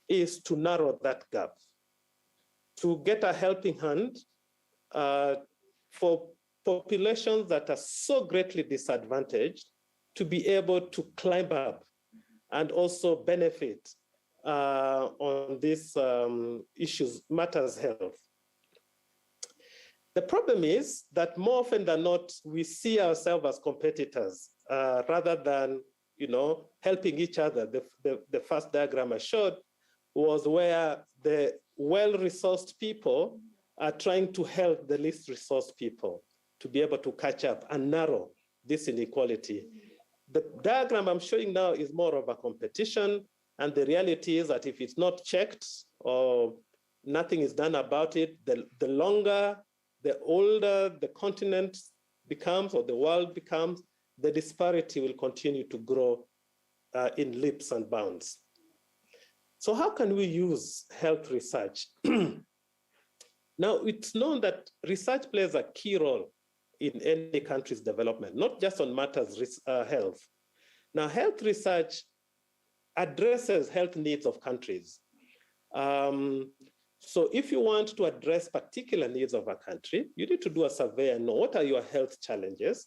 is to narrow that gap, to get a helping hand for populations that are so greatly disadvantaged to be able to climb up and also benefit on these issues, matters health. The problem is that more often than not, we see ourselves as competitors rather than helping each other. The first diagram I showed was where the well-resourced people are trying to help the least resourced people to be able to catch up and narrow this inequality. The diagram I'm showing now is more of a competition, and the reality is that if it's not checked or nothing is done about it, the longer, the older the continent becomes or the world becomes, the disparity will continue to grow in leaps and bounds. So how can we use health research? Now, it's known that research plays a key role in any country's development, not just on matters health. Now, health research addresses health needs of countries. So if you want to address particular needs of a country, you need to do a survey and know what are your health challenges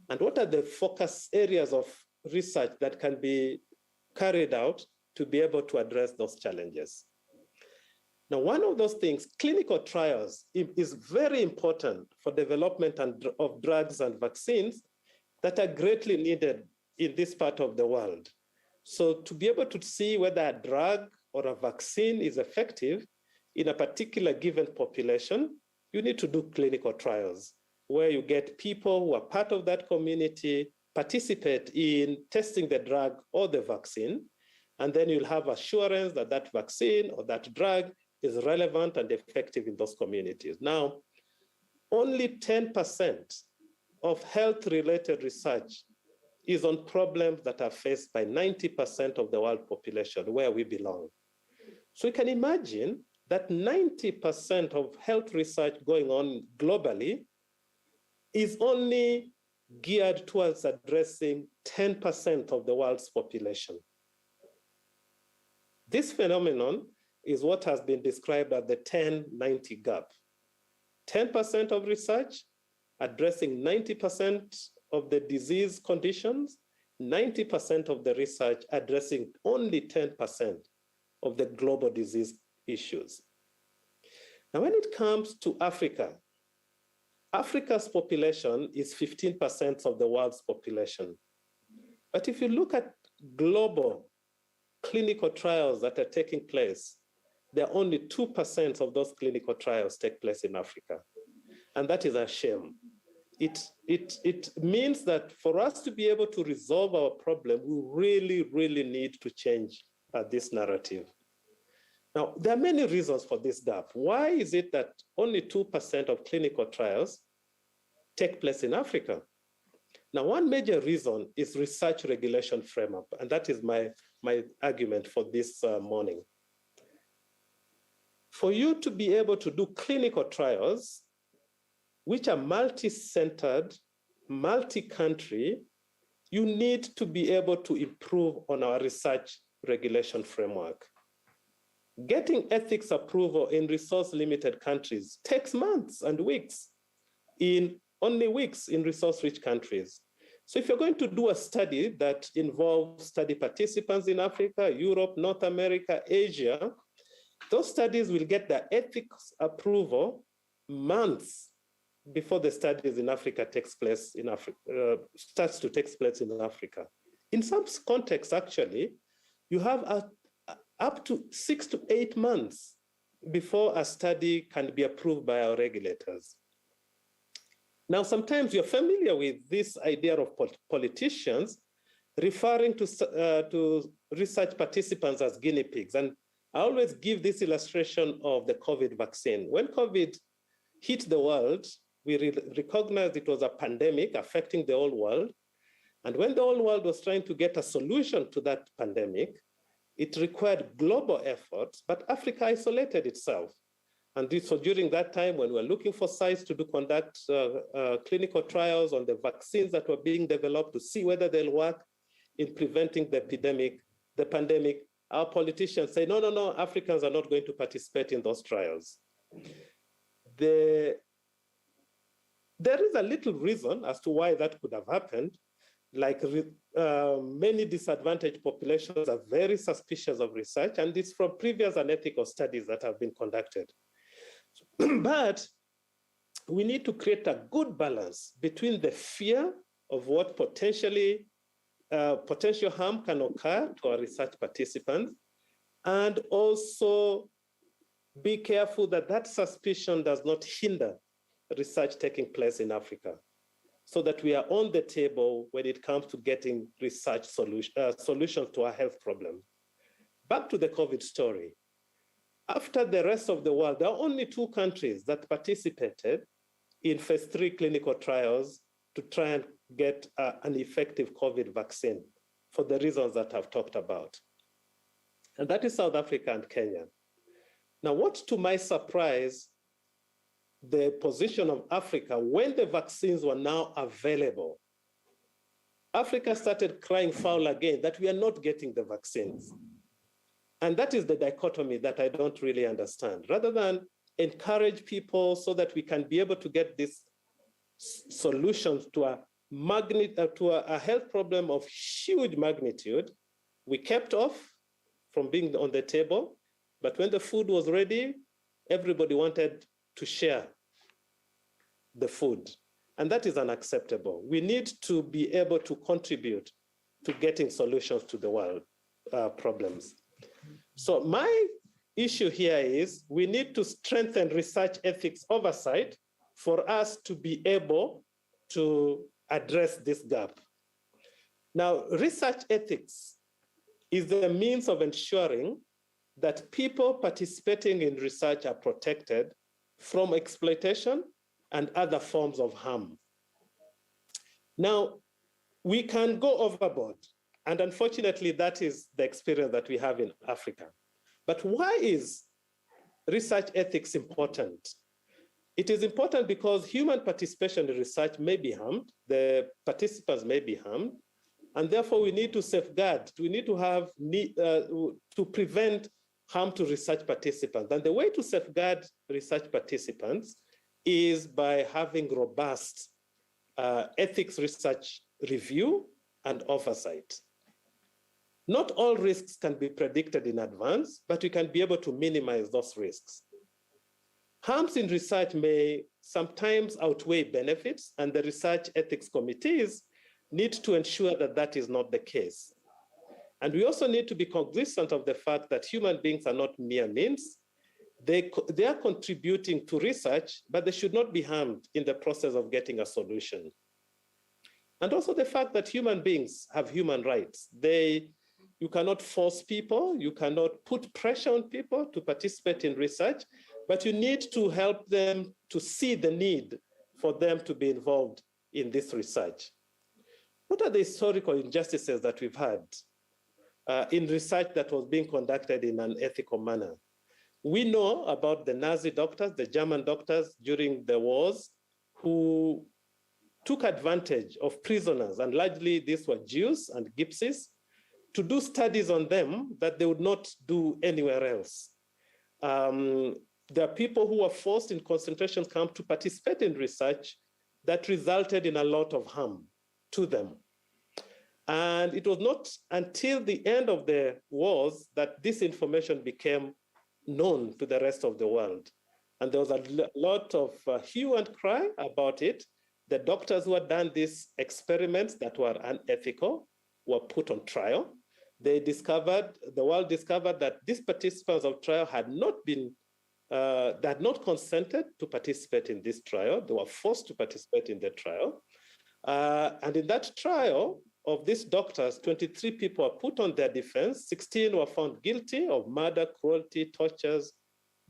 and what are the focus areas of research that can be carried out to be able to address those challenges. Now, one of those things, clinical trials, is very important for development of drugs and vaccines that are greatly needed in this part of the world. So to be able to see whether a drug or a vaccine is effective in a particular given population, you need to do clinical trials where you get people who are part of that community participate in testing the drug or the vaccine, and then you'll have assurance that that vaccine or that drug is relevant and effective in those communities. Now, only 10% of health-related research is on problems that are faced by 90% of the world population, where we belong. So you can imagine that 90% of health research going on globally is only geared towards addressing 10% of the world's population. This phenomenon is what has been described as the 10-90 gap. 10% of research addressing 90% of the disease conditions, 90% of the research addressing only 10% of the global disease issues. Now, when it comes to Africa, Africa's population is 15% of the world's population. But if you look at global clinical trials that are taking place, there are only 2% of those clinical trials take place in Africa. And that is a shame. It means that for us to be able to resolve our problem, we really, really need to change this narrative. Now, there are many reasons for this gap. Why is it that only 2% of clinical trials take place in Africa. Now, one major reason is research regulation framework, and that is my argument for this morning. For you to be able to do clinical trials, which are multi-centered, multi-country, you need to be able to improve on our research regulation framework. Getting ethics approval in resource-limited countries takes months and weeks, only weeks in resource-rich countries. So if you're going to do a study that involves study participants in Africa, Europe, North America, Asia, those studies will get the ethics approval months before the studies in Africa starts to take place in Africa. In some contexts, actually, you have up to 6 to 8 months before a study can be approved by our regulators. Now, sometimes you're familiar with this idea of politicians referring to research participants as guinea pigs. And I always give this illustration of the COVID vaccine. When COVID hit the world, we recognized it was a pandemic affecting the whole world. And when the whole world was trying to get a solution to that pandemic, it required global efforts, but Africa isolated itself. And so during that time, when we were looking for sites to conduct clinical trials on the vaccines that were being developed to see whether they'll work in preventing the pandemic, our politicians say, no, Africans are not going to participate in those trials. There is a little reason as to why that could have happened. Like many disadvantaged populations are very suspicious of research, and it's from previous unethical studies that have been conducted. But we need to create a good balance between the fear of what potential harm can occur to our research participants, and also be careful that that suspicion does not hinder research taking place in Africa, so that we are on the table when it comes to getting research solutions to our health problems. Back to the COVID story. After the rest of the world, there are only 2 countries that participated in phase 3 clinical trials to try and get an effective COVID vaccine for the reasons that I've talked about. And that is South Africa and Kenya. Now, what to my surprise, the position of Africa when the vaccines were now available, Africa started crying foul again that we are not getting the vaccines. And that is the dichotomy that I don't really understand. Rather than encourage people so that we can be able to get these solutions to a health problem of huge magnitude, we kept off from being on the table. But when the food was ready, everybody wanted to share the food. And that is unacceptable. We need to be able to contribute to getting solutions to the world problems. So my issue here is we need to strengthen research ethics oversight for us to be able to address this gap. Now, research ethics is the means of ensuring that people participating in research are protected from exploitation and other forms of harm. Now, we can go overboard, and unfortunately, that is the experience that we have in Africa. But why is research ethics important? It is important because human participation in research may be harmed, the participants may be harmed, and therefore we need to safeguard, we need to have, to prevent harm to research participants. And the way to safeguard research participants is by having robust ethics research review and oversight. Not all risks can be predicted in advance, but we can be able to minimize those risks. Harms in research may sometimes outweigh benefits, and the research ethics committees need to ensure that that is not the case. And we also need to be cognizant of the fact that human beings are not mere means. They are contributing to research, but they should not be harmed in the process of getting a solution. And also the fact that human beings have human rights. You cannot force people, you cannot put pressure on people to participate in research, but you need to help them to see the need for them to be involved in this research. What are the historical injustices that we've had in research that was being conducted in an ethical manner? We know about the Nazi doctors, the German doctors during the wars, who took advantage of prisoners, and largely these were Jews and gypsies, to do studies on them that they would not do anywhere else. There are people who were forced in concentration camps to participate in research that resulted in a lot of harm to them. And it was not until the end of the wars that this information became known to the rest of the world. And there was a lot of hue and cry about it. The doctors who had done these experiments that were unethical were put on trial. The world discovered that these participants of trial had not consented to participate in this trial. They were forced to participate in the trial. And in that trial of these doctors, 23 people were put on their defense. 16 were found guilty of murder, cruelty, tortures,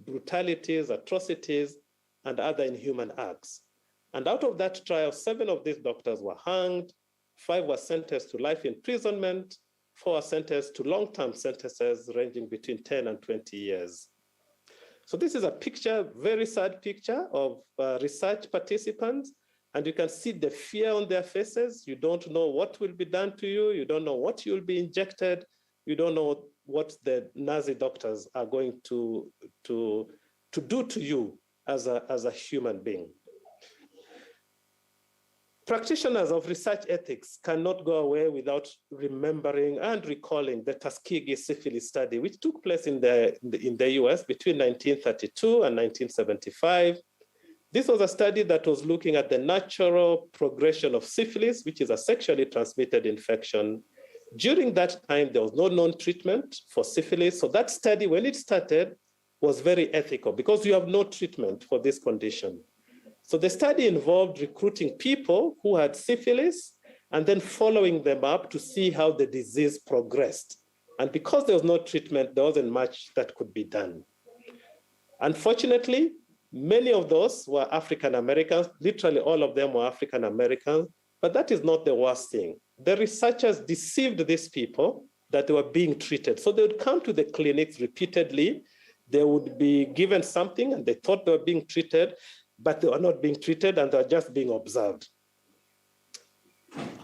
brutalities, atrocities, and other inhuman acts. And out of that trial, 7 of these doctors were hanged, 5 were sentenced to life imprisonment, 4 were sentenced to long-term sentences ranging between 10 and 20 years. So this is a picture, very sad picture of research participants, and you can see the fear on their faces. You don't know what will be done to you. You don't know what you'll be injected. You don't know what the Nazi doctors are going to do to you as a human being. Practitioners of research ethics cannot go away without remembering and recalling the Tuskegee syphilis study, which took place in the US between 1932 and 1975. This was a study that was looking at the natural progression of syphilis, which is a sexually transmitted infection. During that time, there was no known treatment for syphilis. So that study, when it started, was very ethical because you have no treatment for this condition. So the study involved recruiting people who had syphilis and then following them up to see how the disease progressed. And because there was no treatment, there wasn't much that could be done. Unfortunately, many of those were African Americans. Literally all of them were African Americans, but that is not the worst thing. The researchers deceived these people that they were being treated. So they would come to the clinics repeatedly. They would be given something and they thought they were being treated, but they were not being treated and they were just being observed.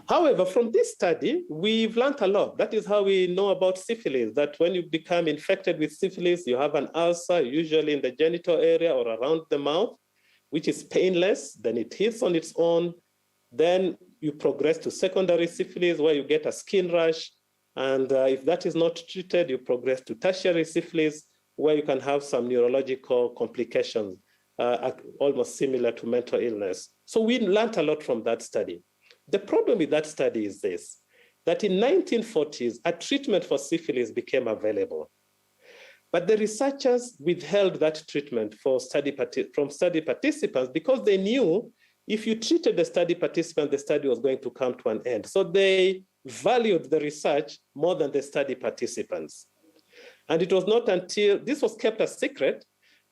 However, from this study, we've learned a lot. That is how we know about syphilis, that when you become infected with syphilis, you have an ulcer, usually in the genital area or around the mouth, which is painless, then it heals on its own. Then you progress to secondary syphilis where you get a skin rash. And if that is not treated, you progress to tertiary syphilis where you can have some neurological complications, almost similar to mental illness. So we learned a lot from that study. The problem with that study is this, that in 1940s, a treatment for syphilis became available. But the researchers withheld that treatment from study participants because they knew if you treated the study participants, the study was going to come to an end. So they valued the research more than the study participants. And it was not until, this was kept a secret,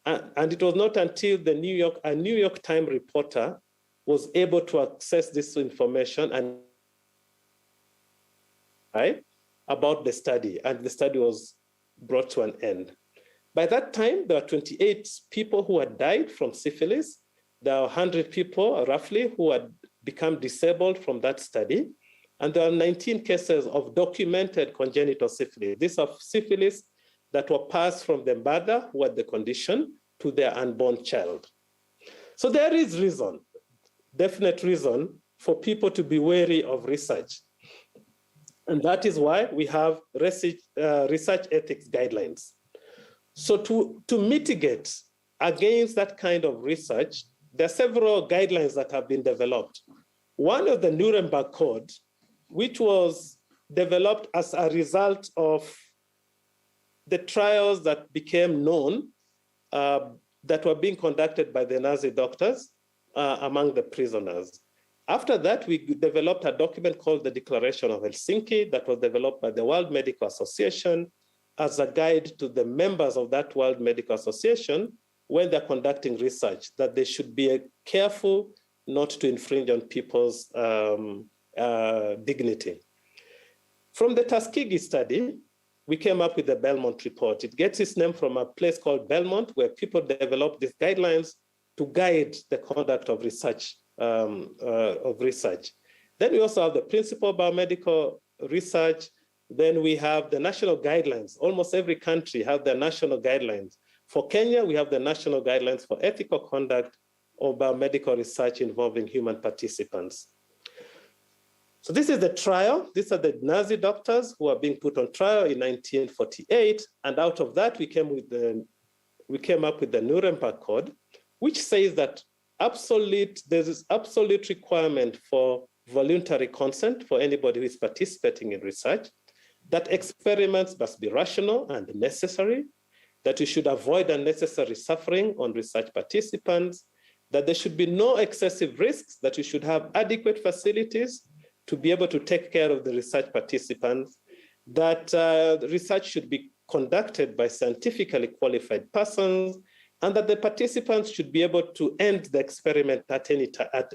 and it was not until a New York Times reporter was able to access this information and about the study, and the study was brought to an end. By that time, there were 28 people who had died from syphilis. There were 100 people, roughly, who had become disabled from that study. And there are 19 cases of documented congenital syphilis. These are syphilis that were passed from the mother who had the condition to their unborn child. So there is reason, definite reason for people to be wary of research. And that is why we have research ethics guidelines. So to mitigate against that kind of research, there are several guidelines that have been developed. One is the Nuremberg Code, which was developed as a result of the trials that became known that were being conducted by the Nazi doctors among the prisoners. After that, we developed a document called the Declaration of Helsinki that was developed by the World Medical Association as a guide to the members of that World Medical Association when they're conducting research, that they should be careful not to infringe on people's dignity. From the Tuskegee study, we came up with the Belmont report. It gets its name from a place called Belmont, where people developed these guidelines to guide the conduct of research. Then we also have the principle of biomedical research. Then we have the national guidelines. Almost every country has their national guidelines. For Kenya, we have the national guidelines for ethical conduct of biomedical research involving human participants. So this is the trial. These are the Nazi doctors who are being put on trial in 1948. And out of that, we came up with the Nuremberg Code, which says that there's this absolute requirement for voluntary consent for anybody who is participating in research, that experiments must be rational and necessary, that you should avoid unnecessary suffering on research participants, that there should be no excessive risks, that you should have adequate facilities to be able to take care of the research participants, that research should be conducted by scientifically qualified persons, and that the participants should be able to end the experiment at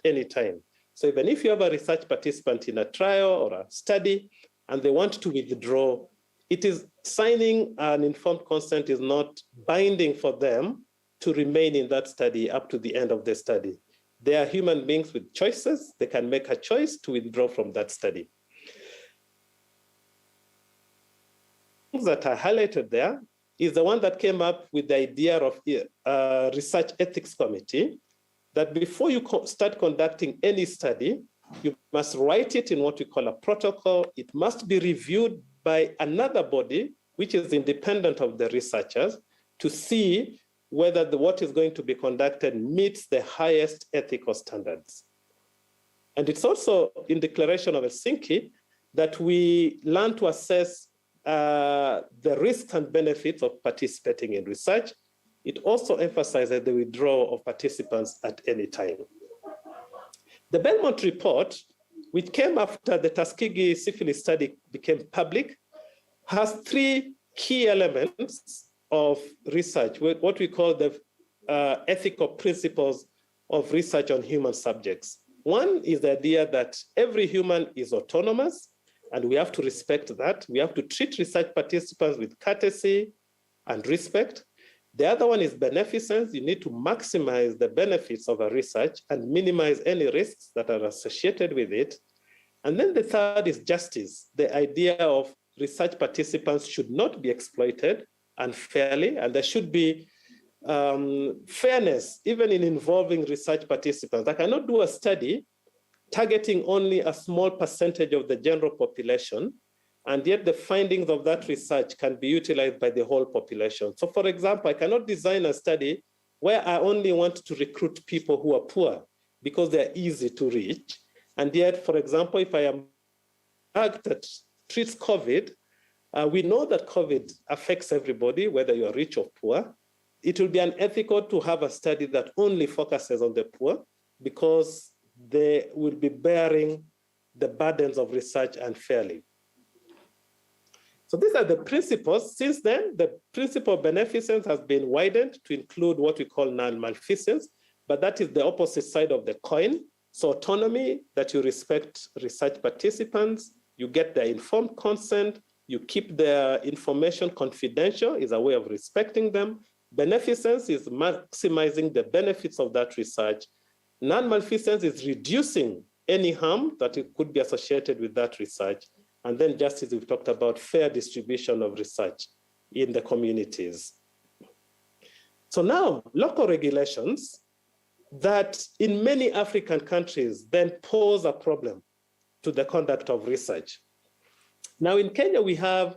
any time. So even if you have a research participant in a trial or a study and they want to withdraw, it is signing an informed consent is not binding for them to remain in that study up to the end of the study. They are human beings with choices. They can make a choice to withdraw from that study. Things that are highlighted there is the one that came up with the idea of a research ethics committee, that before you start conducting any study, you must write it in what we call a protocol. It must be reviewed by another body, which is independent of the researchers, to see whether what is going to be conducted meets the highest ethical standards. And it's also in Declaration of Helsinki that we learn to assess the risks and benefits of participating in research. It also emphasizes the withdrawal of participants at any time. The Belmont report, which came after the Tuskegee syphilis study became public, has three key elements of research, what we call the ethical principles of research on human subjects. One is the idea that every human is autonomous, and we have to respect that. We have to treat research participants with courtesy and respect. The other one is beneficence. You need to maximize the benefits of a research and minimize any risks that are associated with it. And then the third is justice. The idea of research participants should not be exploited unfairly, and there should be fairness even in involving research participants. I cannot do a study targeting only a small percentage of the general population, and yet the findings of that research can be utilized by the whole population. So for example, I cannot design a study where I only want to recruit people who are poor because they're easy to reach. And yet, for example, if I am a drug that treats COVID, we know that COVID affects everybody, whether you're rich or poor. It will be unethical to have a study that only focuses on the poor because they will be bearing the burdens of research unfairly. So these are the principles. Since then, the principle of beneficence has been widened to include what we call non-maleficence, but that is the opposite side of the coin. So autonomy, that you respect research participants, you get their informed consent, you keep their information confidential is a way of respecting them. Beneficence is maximizing the benefits of that research. Non-maleficence is reducing any harm that it could be associated with that research. And then justice, we've talked about fair distribution of research in the communities. So now, local regulations that in many African countries then pose a problem to the conduct of research. Now in Kenya, we have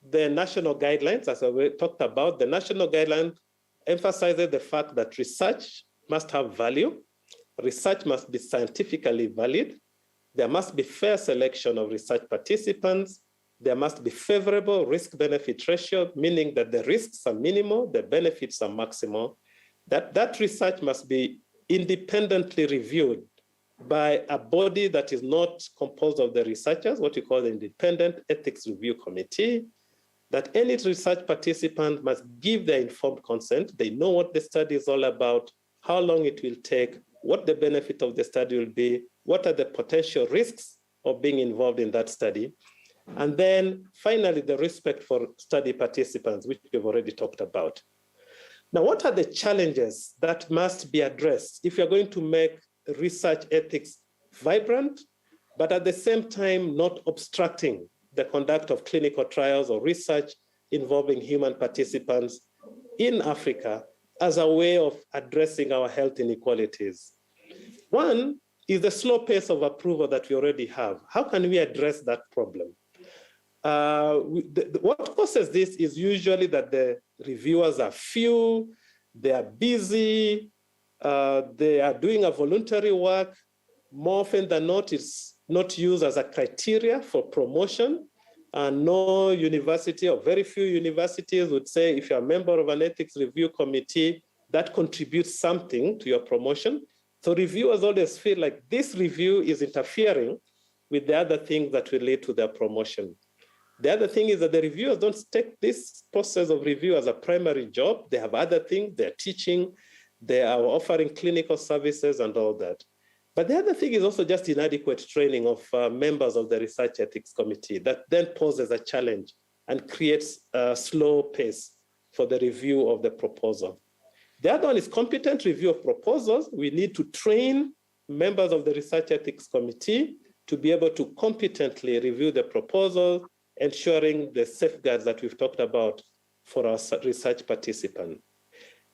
the national guidelines, as we talked about. The national guideline emphasizes the fact that research must have value, research must be scientifically valid, there must be fair selection of research participants, there must be favorable risk-benefit ratio, meaning that the risks are minimal, the benefits are maximal, that research must be independently reviewed by a body that is not composed of the researchers, what we call the Independent Ethics Review Committee, that any research participant must give their informed consent. They know what the study is all about, how long it will take, what the benefit of the study will be, what are the potential risks of being involved in that study, and then finally, the respect for study participants, which we've already talked about. Now, what are the challenges that must be addressed if you're going to make research ethics vibrant, but at the same time not obstructing the conduct of clinical trials or research involving human participants in Africa as a way of addressing our health inequalities? One is the slow pace of approval that we already have. How can we address that problem? What causes this is usually that the reviewers are few, they are busy, they are doing a voluntary work. More often than not, it's not used as a criteria for promotion. No university or very few universities would say if you're a member of an ethics review committee, that contributes something to your promotion. So reviewers always feel like this review is interfering with the other things that will lead to their promotion. The other thing is that the reviewers don't take this process of review as a primary job. They have other things, they're teaching, they are offering clinical services and all that. But the other thing is also just inadequate training of members of the research ethics committee that then poses a challenge and creates a slow pace for the review of the proposal. The other one is competent review of proposals. We need to train members of the research ethics committee to be able to competently review the proposals, ensuring the safeguards that we've talked about for our research participants.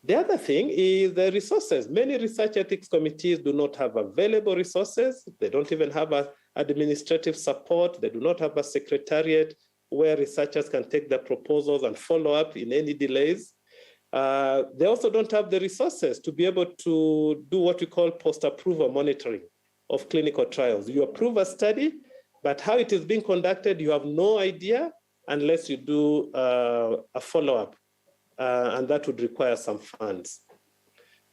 The other thing is the resources. Many research ethics committees do not have available resources. They don't even have administrative support. They do not have a secretariat where researchers can take their proposals and follow up in any delays. They also don't have the resources to be able to do what we call post-approval monitoring of clinical trials. You approve a study, but how it is being conducted, you have no idea unless you do a follow-up, and that would require some funds.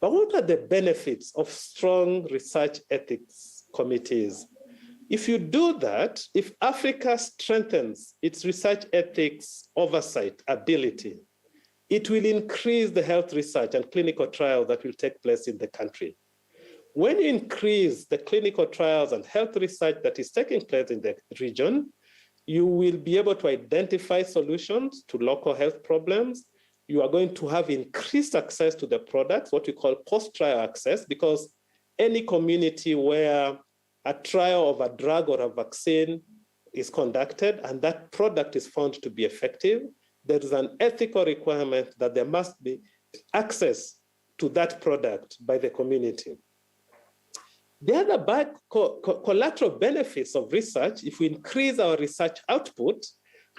But what are the benefits of strong research ethics committees? If you do that, if Africa strengthens its research ethics oversight ability, it will increase the health research and clinical trials that will take place in the country. When you increase the clinical trials and health research that is taking place in the region, you will be able to identify solutions to local health problems. You are going to have increased access to the products, what we call post-trial access, because any community where a trial of a drug or a vaccine is conducted and that product is found to be effective, there is an ethical requirement that there must be access to that product by the community. The other collateral benefits of research, if we increase our research output,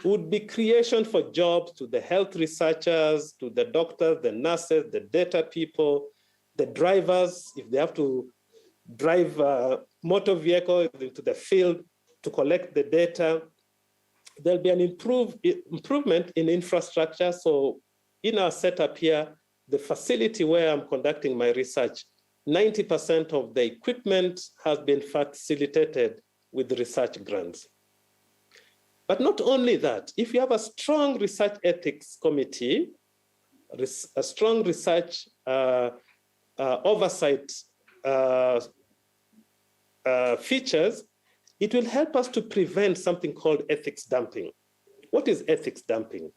would be creation for jobs to the health researchers, to the doctors, the nurses, the data people, the drivers, if they have to drive motor vehicles into the field to collect the data. There'll be an improvement in infrastructure. So in our setup here, the facility where I'm conducting my research, 90% of the equipment has been facilitated with research grants. But not only that, if you have a strong research ethics committee, a strong research oversight features, it will help us to prevent something called ethics dumping. What is ethics dumping?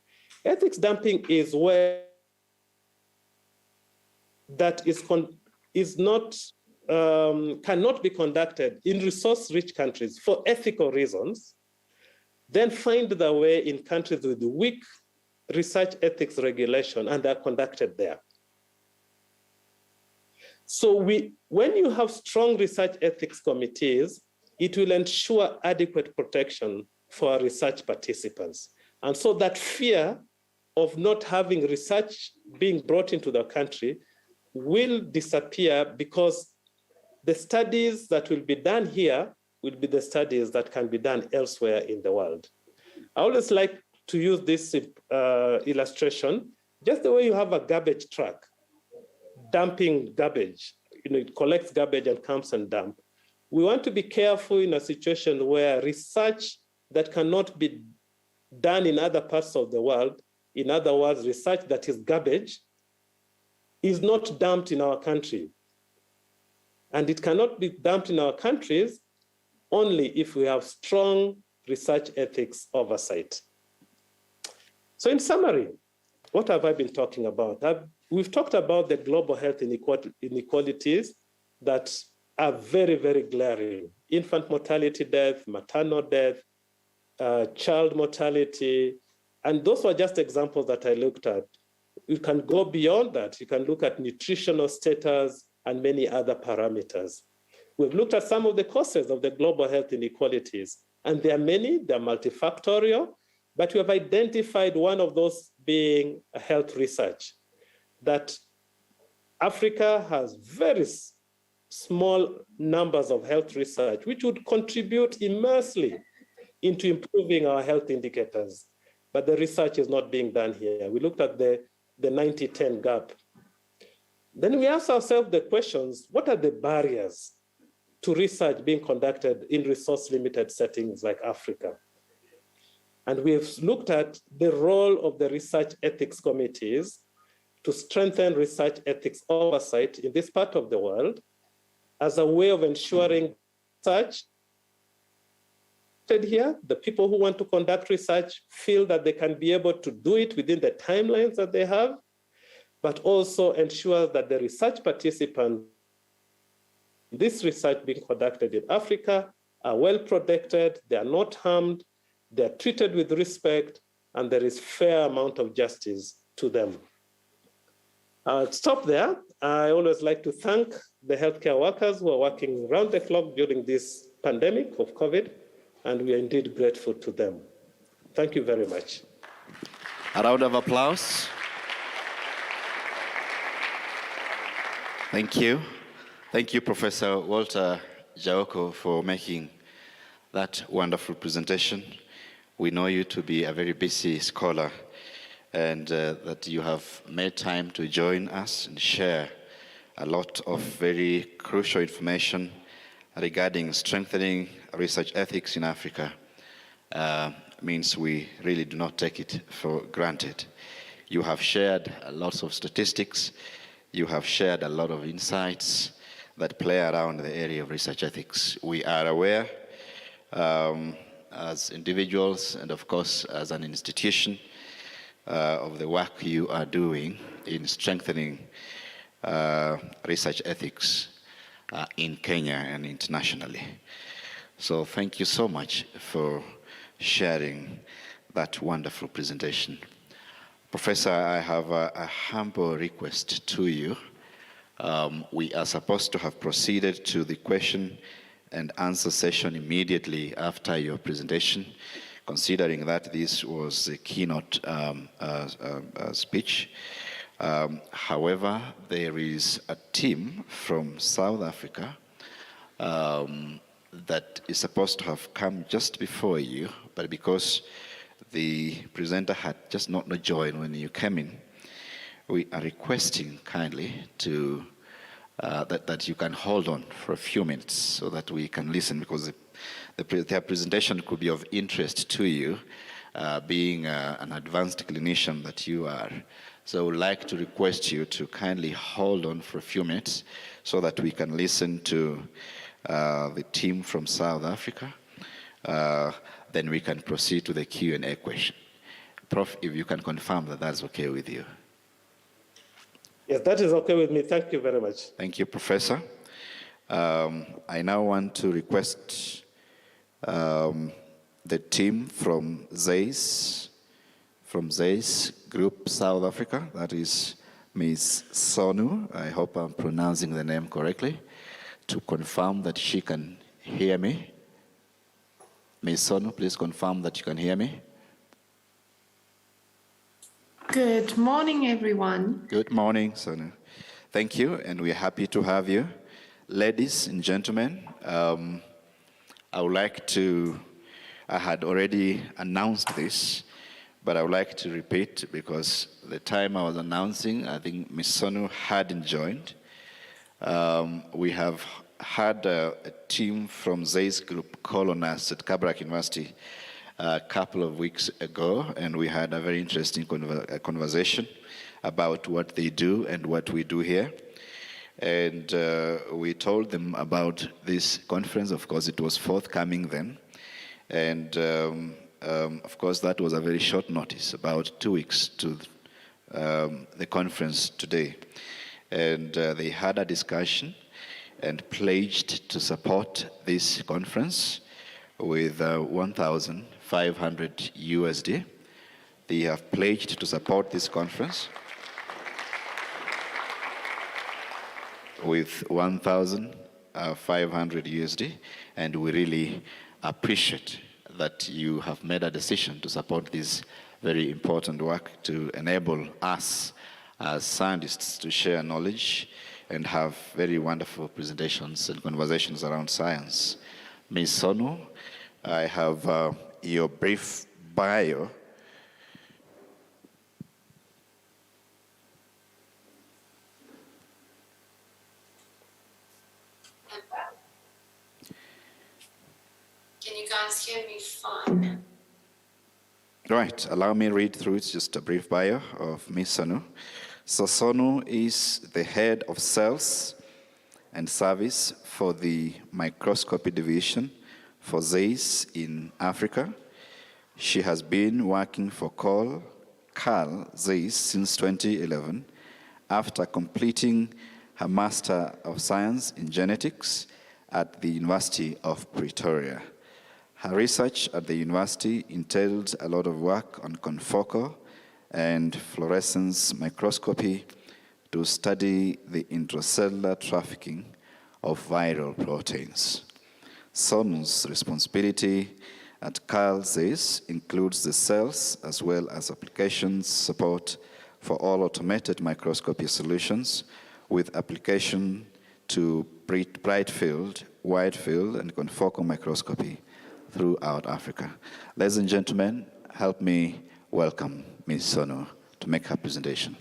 Ethics dumping is where that cannot be conducted in resource-rich countries for ethical reasons, then find their way in countries with weak research ethics regulation, and they're conducted there. So when you have strong research ethics committees, it will ensure adequate protection for our research participants. And so that fear of not having research being brought into the country will disappear, because the studies that will be done here will be the studies that can be done elsewhere in the world. I always like to use this illustration, just the way you have a garbage truck dumping garbage, it collects garbage and comes and dump. We want to be careful in a situation where research that cannot be done in other parts of the world, in other words, research that is garbage, is not dumped in our country. And it cannot be dumped in our countries only if we have strong research ethics oversight. So in summary, what have I been talking about? We've talked about the global health inequalities that are very, very glaring. Infant mortality death, maternal death, child mortality, and those were just examples that I looked at. You can go beyond that. You can look at nutritional status and many other parameters. We've looked at some of the causes of the global health inequalities, and there are many, they're multifactorial, but we have identified one of those being health research, that Africa has very small numbers of health research, which would contribute immensely into improving our health indicators. But the research is not being done here. We looked at the 90-10 gap. Then we ask ourselves the questions, what are the barriers to research being conducted in resource-limited settings like Africa? And we've looked at the role of the research ethics committees to strengthen research ethics oversight in this part of the world as a way of ensuring research here, the people who want to conduct research feel that they can be able to do it within the timelines that they have, but also ensure that the research participants, this research being conducted in Africa, are well protected, they are not harmed, they are treated with respect, and there is fair amount of justice to them. I'll stop there. I always like to thank the healthcare workers who are working around the clock during this pandemic of COVID, and we are indeed grateful to them. Thank you very much. A round of applause. Thank you. Thank you, Professor Walter Jaoko, for making that wonderful presentation. We know you to be a very busy scholar, and that you have made time to join us and share a lot of very crucial information regarding strengthening research ethics in Africa. Means we really do not take it for granted. You have shared lots of statistics. You have shared a lot of insights that play around the area of research ethics. We are aware as individuals and of course as an institution of the work you are doing in strengthening research ethics in Kenya and internationally. So thank you so much for sharing that wonderful presentation. Professor, I have a humble request to you. We are supposed to have proceeded to the question and answer session immediately after your presentation, considering that this was a keynote speech. However, there is a team from South Africa that is supposed to have come just before you, but because the presenter had just not joined when you came in, we are requesting kindly to that you can hold on for a few minutes so that we can listen, because their presentation could be of interest to you, being an advanced clinician that you are. So I would like to request you to kindly hold on for a few minutes so that we can listen to the team from South Africa. Then we can proceed to the Q&A question. Prof, if you can confirm that that's okay with you. Yes, that is okay with me. Thank you very much. Thank you, Professor. I now want to request the team from ZEIS Group South Africa, that is Ms. Sonu, I hope I'm pronouncing the name correctly, to confirm that she can hear me. Ms. Sonu, please confirm that you can hear me. Good morning, everyone. Good morning, Sonu. Thank you, and we're happy to have you. Ladies and gentlemen, I would like to, I had already announced this, but I would like to repeat because the time I was announcing, I think Ms. Sonu hadn't joined. We have had a team from ZEIS Group call on us at Kabarak University a couple of weeks ago, and we had a very interesting conversation about what they do and what we do here. And we told them about this conference. Of course, it was forthcoming then. And of course, that was a very short notice, about 2 weeks to the conference today. And they had a discussion and pledged to support this conference with 1,500 USD. They have pledged to support this conference with 1,500 USD, and we really appreciate that you have made a decision to support this very important work to enable us as scientists to share knowledge and have very wonderful presentations and conversations around science. Ms. Sonu, I have your brief bio. Can you guys hear me fine? Right, allow me to read through it, just a brief bio of Ms. Sonu. So Sonu is the head of sales and service for the microscopy division for ZEISS in Africa. She has been working for Carl ZEISS since 2011 after completing her Master of Science in Genetics at the University of Pretoria. Her research at the university entailed a lot of work on confocal and fluorescence microscopy to study the intracellular trafficking of viral proteins. Sonu's responsibility at Carl ZEISS includes the sales as well as applications support for all automated microscopy solutions with application to bright field, wide field, and confocal microscopy throughout Africa. Ladies and gentlemen, help me welcome Ms. Sonu to make her presentation.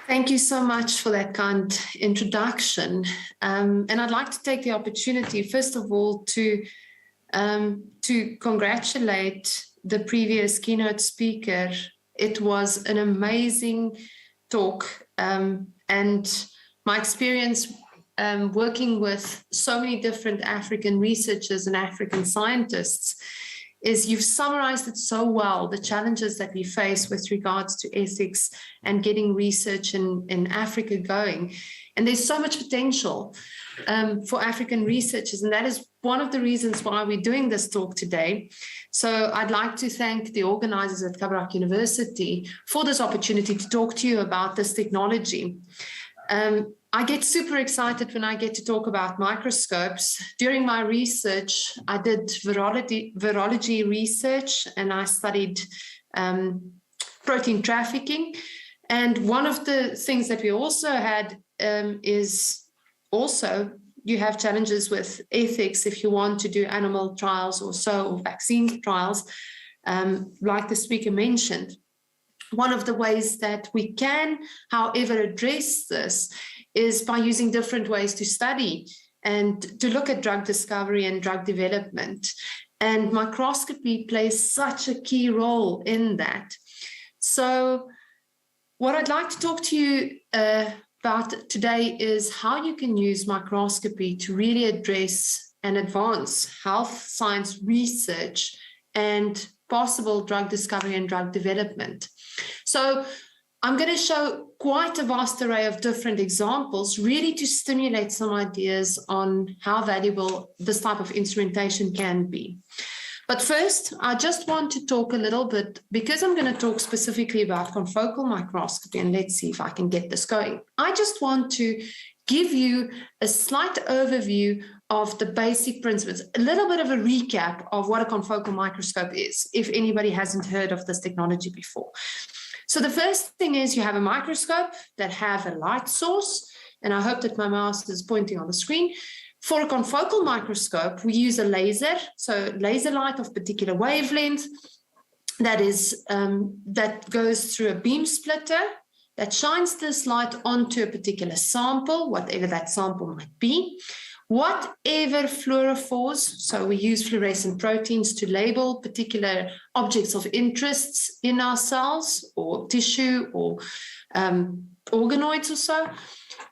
Thank you so much for that kind introduction. And I'd like to take the opportunity, first of all, to congratulate the previous keynote speaker. It was an amazing talk, and my experience working with so many different African researchers and African scientists is you've summarized it so well, the challenges that we face with regards to ethics and getting research in Africa going. And there's so much potential for African researchers, and that is one of the reasons why we're doing this talk today. So I'd like to thank the organizers at Kabarak University for this opportunity to talk to you about this technology. I get super excited when I get to talk about microscopes. During my research, I did virology research, and I studied protein trafficking. And one of the things that we also had is also you have challenges with ethics if you want to do animal trials or vaccine trials, like the speaker mentioned. One of the ways that we can, however, address this is by using different ways to study and to look at drug discovery and drug development. And microscopy plays such a key role in that. So what I'd like to talk to you about today is how you can use microscopy to really address and advance health science research and possible drug discovery and drug development. So I'm going to show quite a vast array of different examples, really to stimulate some ideas on how valuable this type of instrumentation can be. But first, I just want to talk a little bit, because I'm going to talk specifically about confocal microscopy, and let's see if I can get this going. I just want to give you a slight overview of the basic principles, a little bit of a recap of what a confocal microscope is, if anybody hasn't heard of this technology before. So the first thing is you have a microscope that have a light source, and I hope that my mouse is pointing on the screen. For a confocal microscope, we use a laser, so laser light of particular wavelength that goes through a beam splitter that shines this light onto a particular sample, whatever that sample might be. Whatever fluorophores, so we use fluorescent proteins to label particular objects of interest in our cells or tissue or organoids or so.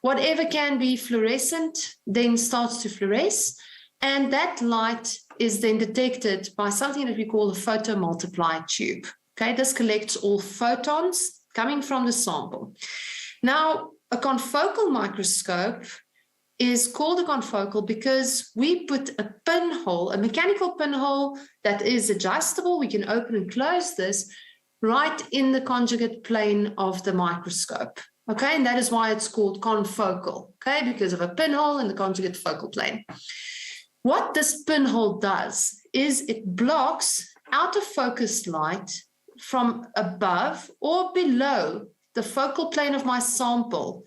Whatever can be fluorescent then starts to fluoresce, and that light is then detected by something that we call a photomultiply tube. Okay, this collects all photons coming from the sample. Now, a confocal microscope is called a confocal because we put a pinhole, a mechanical pinhole that is adjustable. We can open and close this right in the conjugate plane of the microscope. Okay, and that is why it's called confocal, okay, because of a pinhole in the conjugate focal plane. What this pinhole does is it blocks out of focus light from above or below the focal plane of my sample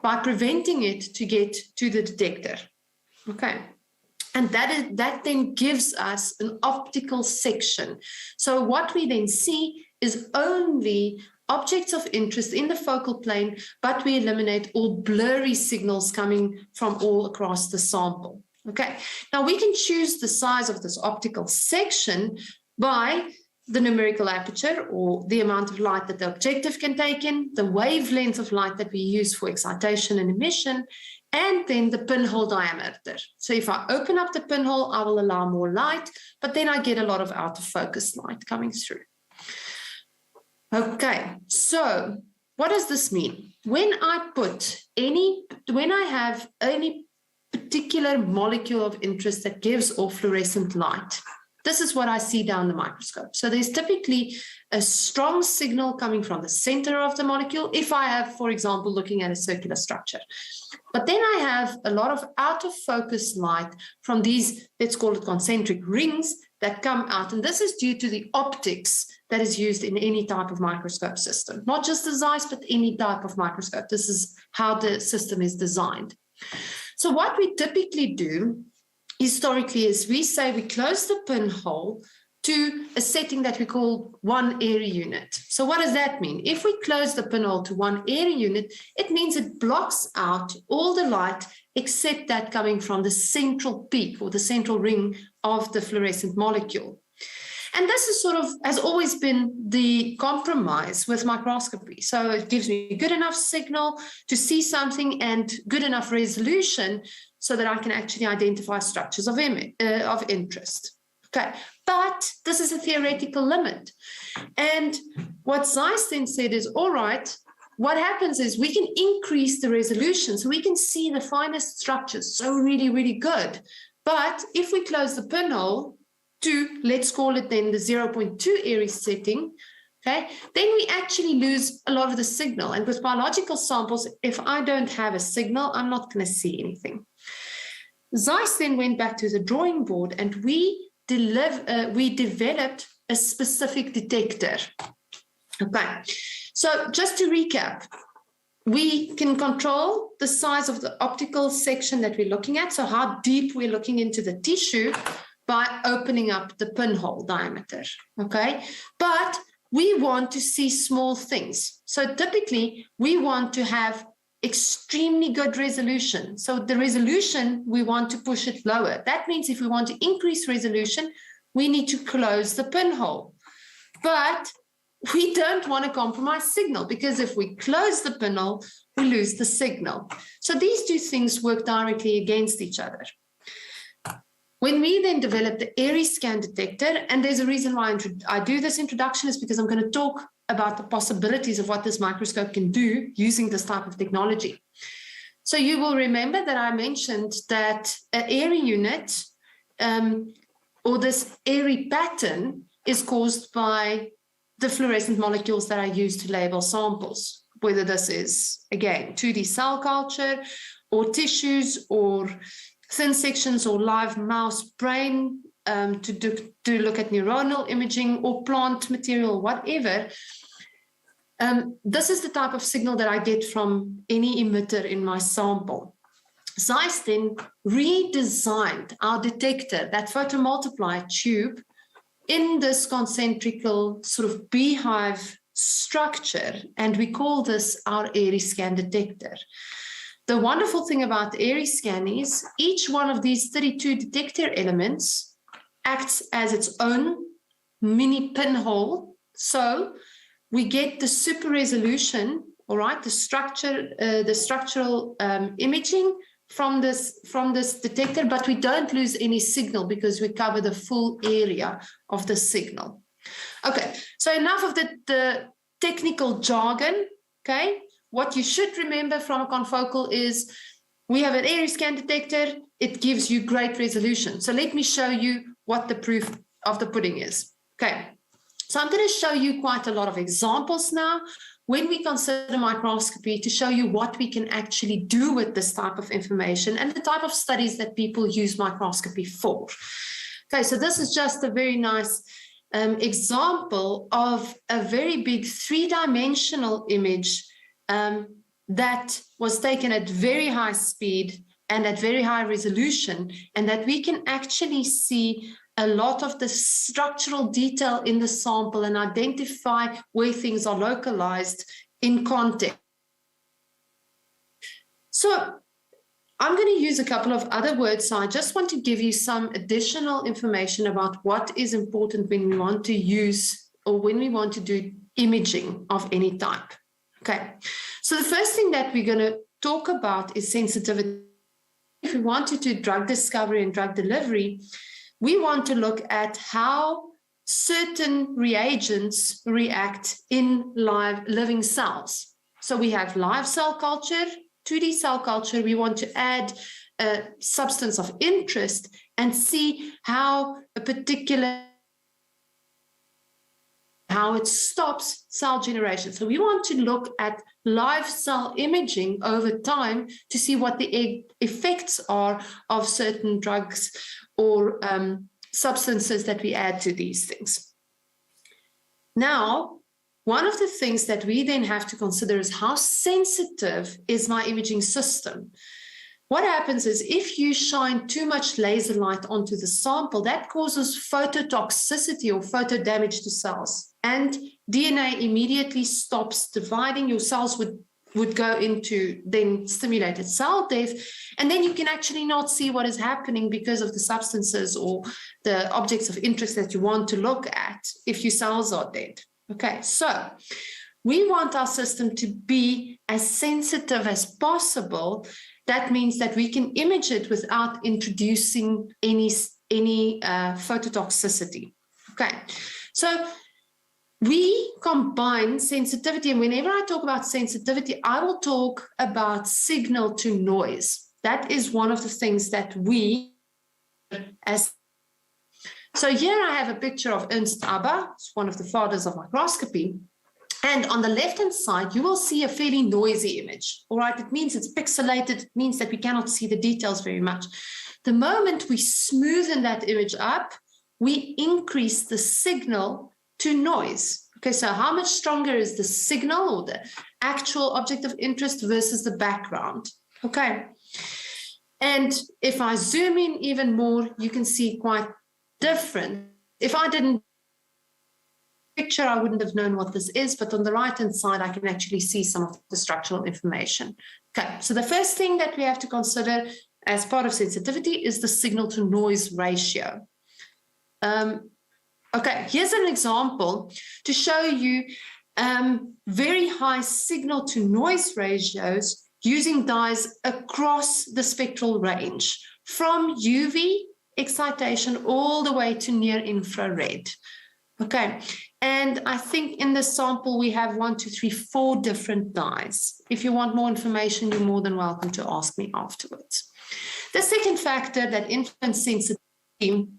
by preventing it to get to the detector. Okay, and that then gives us an optical section. So what we then see is only objects of interest in the focal plane, but we eliminate all blurry signals coming from all across the sample. Okay, now we can choose the size of this optical section by the numerical aperture, or the amount of light that the objective can take in, the wavelength of light that we use for excitation and emission, and then the pinhole diameter. So if I open up the pinhole, I will allow more light, but then I get a lot of out of focus light coming through. Okay, so what does this mean? When I have any particular molecule of interest that gives off fluorescent light, this is what I see down the microscope. So there's typically a strong signal coming from the center of the molecule, if I have, for example, looking at a circular structure. But then I have a lot of out of focus light from these, let's call it concentric rings, that come out. And this is due to the optics that is used in any type of microscope system, not just the Zeiss, but any type of microscope. This is how the system is designed. So what we typically do historically is we say we close the pinhole to a setting that we call 1 Airy unit. So what does that mean? If we close the pinhole to 1 Airy unit, it means it blocks out all the light except that coming from the central peak or the central ring of the fluorescent molecule. And this is sort of has always been the compromise with microscopy. So it gives me good enough signal to see something and good enough resolution so that I can actually identify structures of interest. Okay, but this is a theoretical limit. And what Zeiss then said is, all right, what happens is we can increase the resolution so we can see the finest structures, so really, really good. But if we close the pinhole to, let's call it then the 0.2 Airy setting, okay, then we actually lose a lot of the signal. And with biological samples, if I don't have a signal, I'm not going to see anything. Zeiss then went back to the drawing board and we developed a specific detector. Okay, so just to recap, we can control the size of the optical section that we're looking at, so how deep we're looking into the tissue by opening up the pinhole diameter, okay? But we want to see small things. So typically, we want to have extremely good resolution. So the resolution, we want to push it lower. That means if we want to increase resolution, we need to close the pinhole. But we don't want to compromise signal, because if we close the pinhole, we lose the signal. So these two things work directly against each other. When we then developed the Airy scan detector, and there's a reason why I do this introduction, is because I'm going to talk about the possibilities of what this microscope can do using this type of technology. So you will remember that I mentioned that an Airy unit or this Airy pattern is caused by the fluorescent molecules that I use to label samples, whether this is, again, 2D cell culture or tissues or thin sections or live mouse brain to look at neuronal imaging or plant material, whatever. This is the type of signal that I get from any emitter in my sample. Zeiss then redesigned our detector, that photomultiply tube, in this concentrical sort of beehive structure, and we call this our Airy scan detector. The wonderful thing about the Airy scan is each one of these 32 detector elements acts as its own mini pinhole. So we get the super resolution all right, the structural imaging from this detector, but we don't lose any signal because we cover the full area of the signal. Okay, so enough of the technical jargon, okay? What you should remember from a confocal is we have an Airy scan detector. It gives you great resolution. So let me show you what the proof of the pudding is. Okay, so I'm going to show you quite a lot of examples now when we consider microscopy to show you what we can actually do with this type of information and the type of studies that people use microscopy for. Okay, so this is just a very nice example of a very big three-dimensional image that was taken at very high speed and at very high resolution, and that we can actually see a lot of the structural detail in the sample and identify where things are localized in context. So I'm going to use a couple of other words. So I just want to give you some additional information about what is important when we want to use or when we want to do imaging of any type. Okay, so the first thing that we're going to talk about is sensitivity. If we want to do drug discovery and drug delivery, we want to look at how certain reagents react in living cells. So we have live cell culture, 2D cell culture. We want to add a substance of interest and see how a particular how it stops cell generation. So we want to look at live cell imaging over time to see what the effects are of certain drugs or substances that we add to these things. Now, one of the things that we then have to consider is how sensitive is my imaging system. What happens is if you shine too much laser light onto the sample, that causes phototoxicity or photo damage to cells. And DNA immediately stops dividing. Your cells would go into then stimulated cell death. And then you can actually not see what is happening because of the substances or the objects of interest that you want to look at if your cells are dead. Okay, so we want our system to be as sensitive as possible. That means that we can image it without introducing any phototoxicity. Okay, so we combine sensitivity, and whenever I talk about sensitivity, I will talk about signal to noise. That is one of the things that we as. So here I have a picture of Ernst Abbe, one of the fathers of microscopy. And on the left-hand side, you will see a fairly noisy image. All right, it means it's pixelated. It means that we cannot see the details very much. The moment we smoothen that image up, we increase the signal to noise. Okay, so how much stronger is the signal or the actual object of interest versus the background? Okay, and if I zoom in even more, you can see quite different. If I didn't picture, I wouldn't have known what this is, but on the right-hand side, I can actually see some of the structural information. Okay, so the first thing that we have to consider as part of sensitivity is the signal to noise ratio. Okay, here's an example to show you very high signal to noise ratios using dyes across the spectral range from UV excitation all the way to near infrared. Okay, and I think in this sample we have 1, 2, 3, 4 different dyes. If you want more information, you're more than welcome to ask me afterwards. The second factor that influences sensitivity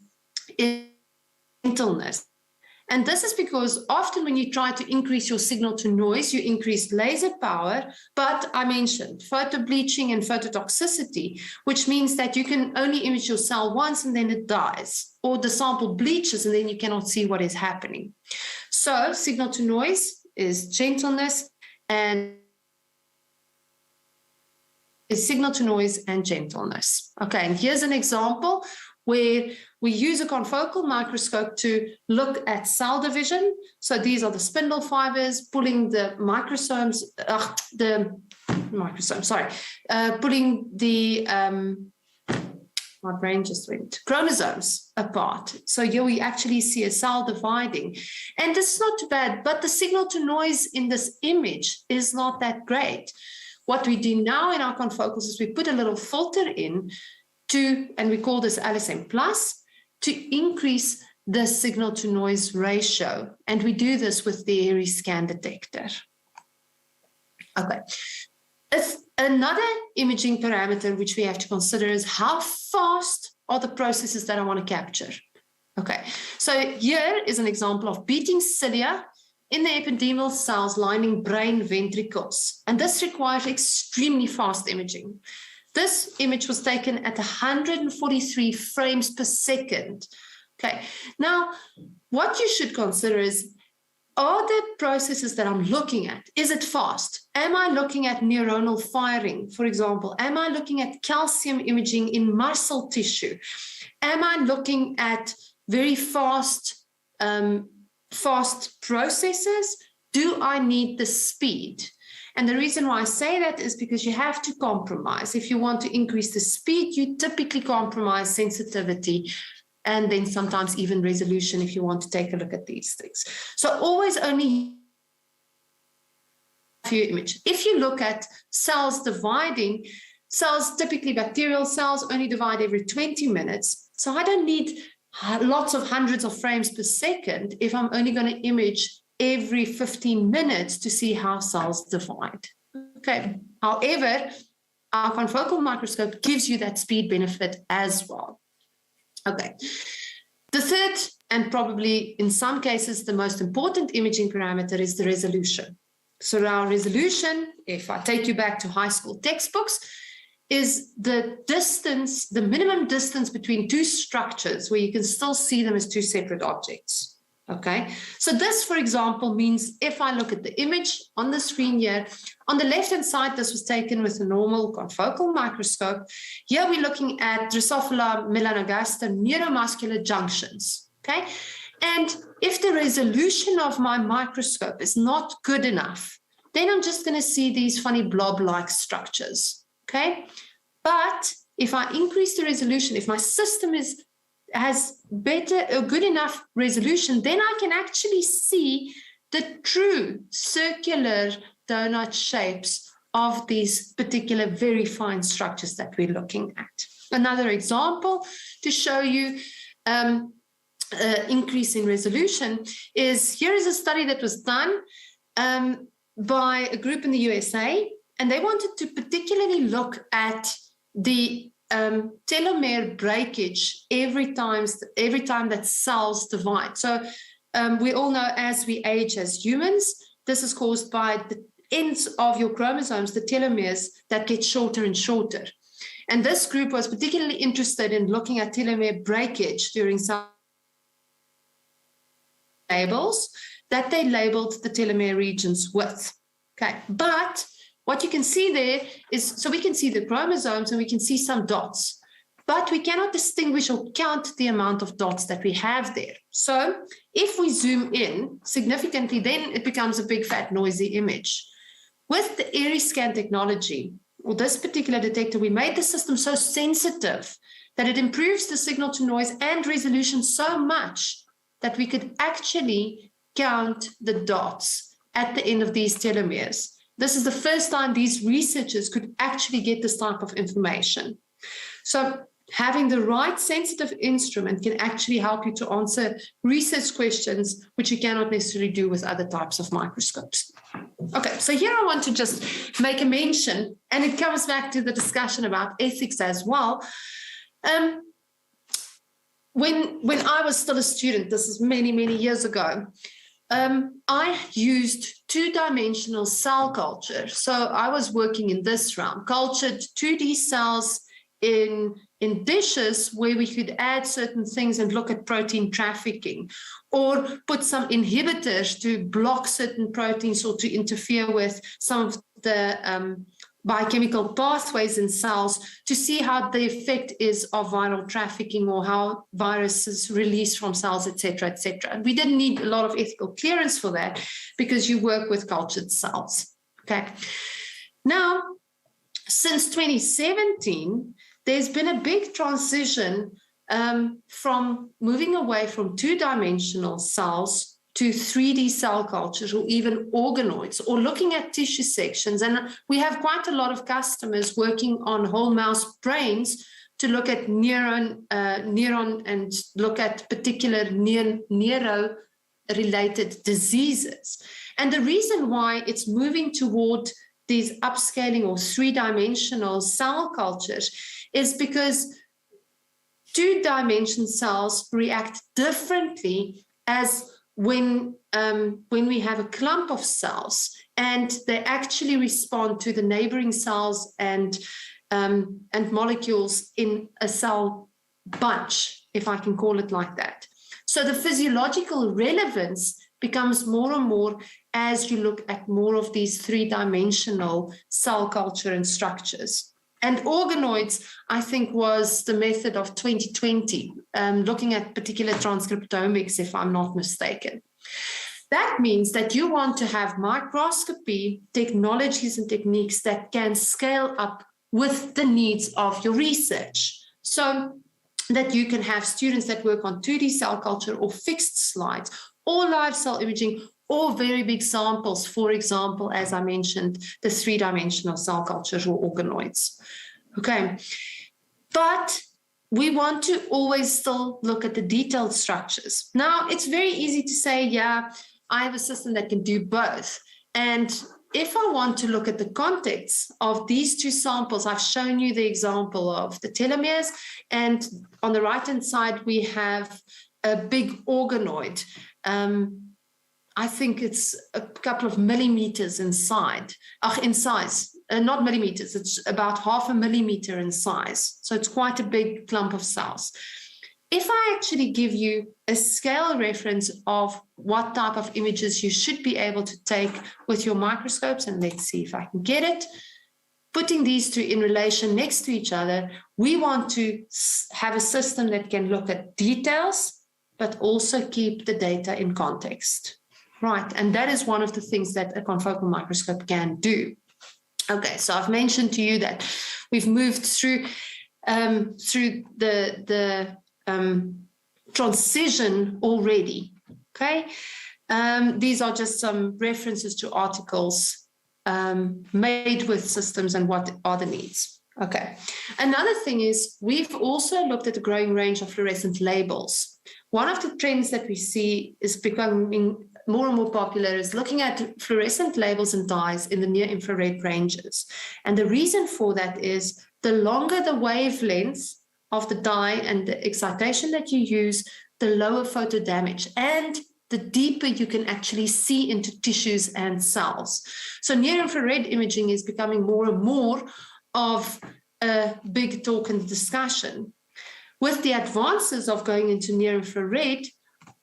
is gentleness. And this is because often when you try to increase your signal to noise, you increase laser power, but I mentioned photobleaching and phototoxicity, which means that you can only image your cell once and then it dies, or the sample bleaches and then you cannot see what is happening. So signal to noise is gentleness and signal to noise and gentleness. Okay, and here's an example where we use a confocal microscope to look at cell division. So these are the spindle fibers pulling the microsomes, pulling the my brain just went, chromosomes apart. So here we actually see a cell dividing. And this is not too bad, but the signal to noise in this image is not that great. What we do now in our confocals is we put a little filter in and we call this LSM plus, to increase the signal to noise ratio. And we do this with the Airy scan detector. Okay. Another imaging parameter which we have to consider is how fast are the processes that I want to capture. Okay, so here is an example of beating cilia in the epidermal cells lining brain ventricles. And this requires extremely fast imaging. This image was taken at 143 frames per second. Okay, now what you should consider is, are the processes that I'm looking at, is it fast? Am I looking at neuronal firing, for example? Am I looking at calcium imaging in muscle tissue? Am I looking at very fast processes? Do I need the speed? And the reason why I say that is because you have to compromise. If you want to increase the speed, you typically compromise sensitivity and then sometimes even resolution if you want to take a look at these things. So always only your image. If you look at cells dividing, cells, typically bacterial cells, only divide every 20 minutes. So I don't need lots of hundreds of frames per second if I'm only going to image every 15 minutes to see how cells divide. Okay. However, our confocal microscope gives you that speed benefit as well. Okay. The third, and probably in some cases the most important imaging parameter, is the resolution. So our resolution, if I take you back to high school textbooks, is the distance, the minimum distance between two structures where you can still see them as two separate objects. Okay, so this, for example, means if I look at the image on the screen here, on the left-hand side, this was taken with a normal confocal microscope. Here we're looking at Drosophila melanogaster neuromuscular junctions. Okay, and if the resolution of my microscope is not good enough, then I'm just going to see these funny blob-like structures. Okay, but if I increase the resolution, if my system has better or good enough resolution, then I can actually see the true circular donut shapes of these particular very fine structures that we're looking at. Another example to show you increase in resolution is, here is a study that was done by a group in the USA, and they wanted to particularly look at the telomere breakage every time that cells divide. So we all know as we age as humans, this is caused by the ends of your chromosomes, the telomeres, that get shorter and shorter. And this group was particularly interested in looking at telomere breakage during cell labels that they labeled the telomere regions with. Okay, but what you can see there is, so we can see the chromosomes and we can see some dots, but we cannot distinguish or count the amount of dots that we have there. So if we zoom in significantly, then it becomes a big, fat, noisy image. With the Airy scan technology, or this particular detector, we made the system so sensitive that it improves the signal to noise and resolution so much that we could actually count the dots at the end of these telomeres. This is the first time these researchers could actually get this type of information. So having the right sensitive instrument can actually help you to answer research questions, which you cannot necessarily do with other types of microscopes. Okay, so here I want to just make a mention, and it comes back to the discussion about ethics as well. When I was still a student, this is many, many years ago, I used two-dimensional cell culture. So I was working in this realm, cultured 2D cells in dishes where we could add certain things and look at protein trafficking, or put some inhibitors to block certain proteins or to interfere with some of the biochemical pathways in cells to see how the effect is of viral trafficking or how viruses release from cells, et cetera, et cetera. And we didn't need a lot of ethical clearance for that because you work with cultured cells. Okay. Now, since 2017, there's been a big transition from moving away from two-dimensional cells to 3D cell cultures or even organoids, or looking at tissue sections. And we have quite a lot of customers working on whole mouse brains to look at neuron and look at particular neuro-related diseases. And the reason why it's moving toward these upscaling or three-dimensional cell cultures is because two-dimensional cells react differently as when we have a clump of cells, and they actually respond to the neighboring cells and molecules in a cell bunch, if I can call it like that. So the physiological relevance becomes more and more as you look at more of these three-dimensional cell culture and structures. And organoids, I think, was the method of 2020, looking at particular transcriptomics, if I'm not mistaken. That means that you want to have microscopy technologies and techniques that can scale up with the needs of your research, so that you can have students that work on 2D cell culture or fixed slides or live cell imaging or very big samples, for example, as I mentioned, the three-dimensional cell cultures or organoids. Okay, but we want to always still look at the detailed structures. Now, it's very easy to say, yeah, I have a system that can do both. And if I want to look at the context of these two samples, I've shown you the example of the telomeres, and on the right-hand side, we have a big organoid. I think it's a couple of millimeters in size, not millimeters, it's about 0.5 millimeter in size. So it's quite a big clump of cells. If I actually give you a scale reference of what type of images you should be able to take with your microscopes, and let's see if I can get it, putting these two in relation next to each other, we want to have a system that can look at details, but also keep the data in context. Right, and that is one of the things that a confocal microscope can do. Okay, so I've mentioned to you that we've moved through the transition already. Okay, these are just some references to articles made with systems and what are the needs. Okay, another thing is we've also looked at the growing range of fluorescent labels. One of the trends that we see is becoming more and more popular is looking at fluorescent labels and dyes in the near-infrared ranges. And the reason for that is the longer the wavelengths of the dye and the excitation that you use, the lower photo damage and the deeper you can actually see into tissues and cells. So near-infrared imaging is becoming more and more of a big talk and discussion. With the advances of going into near-infrared,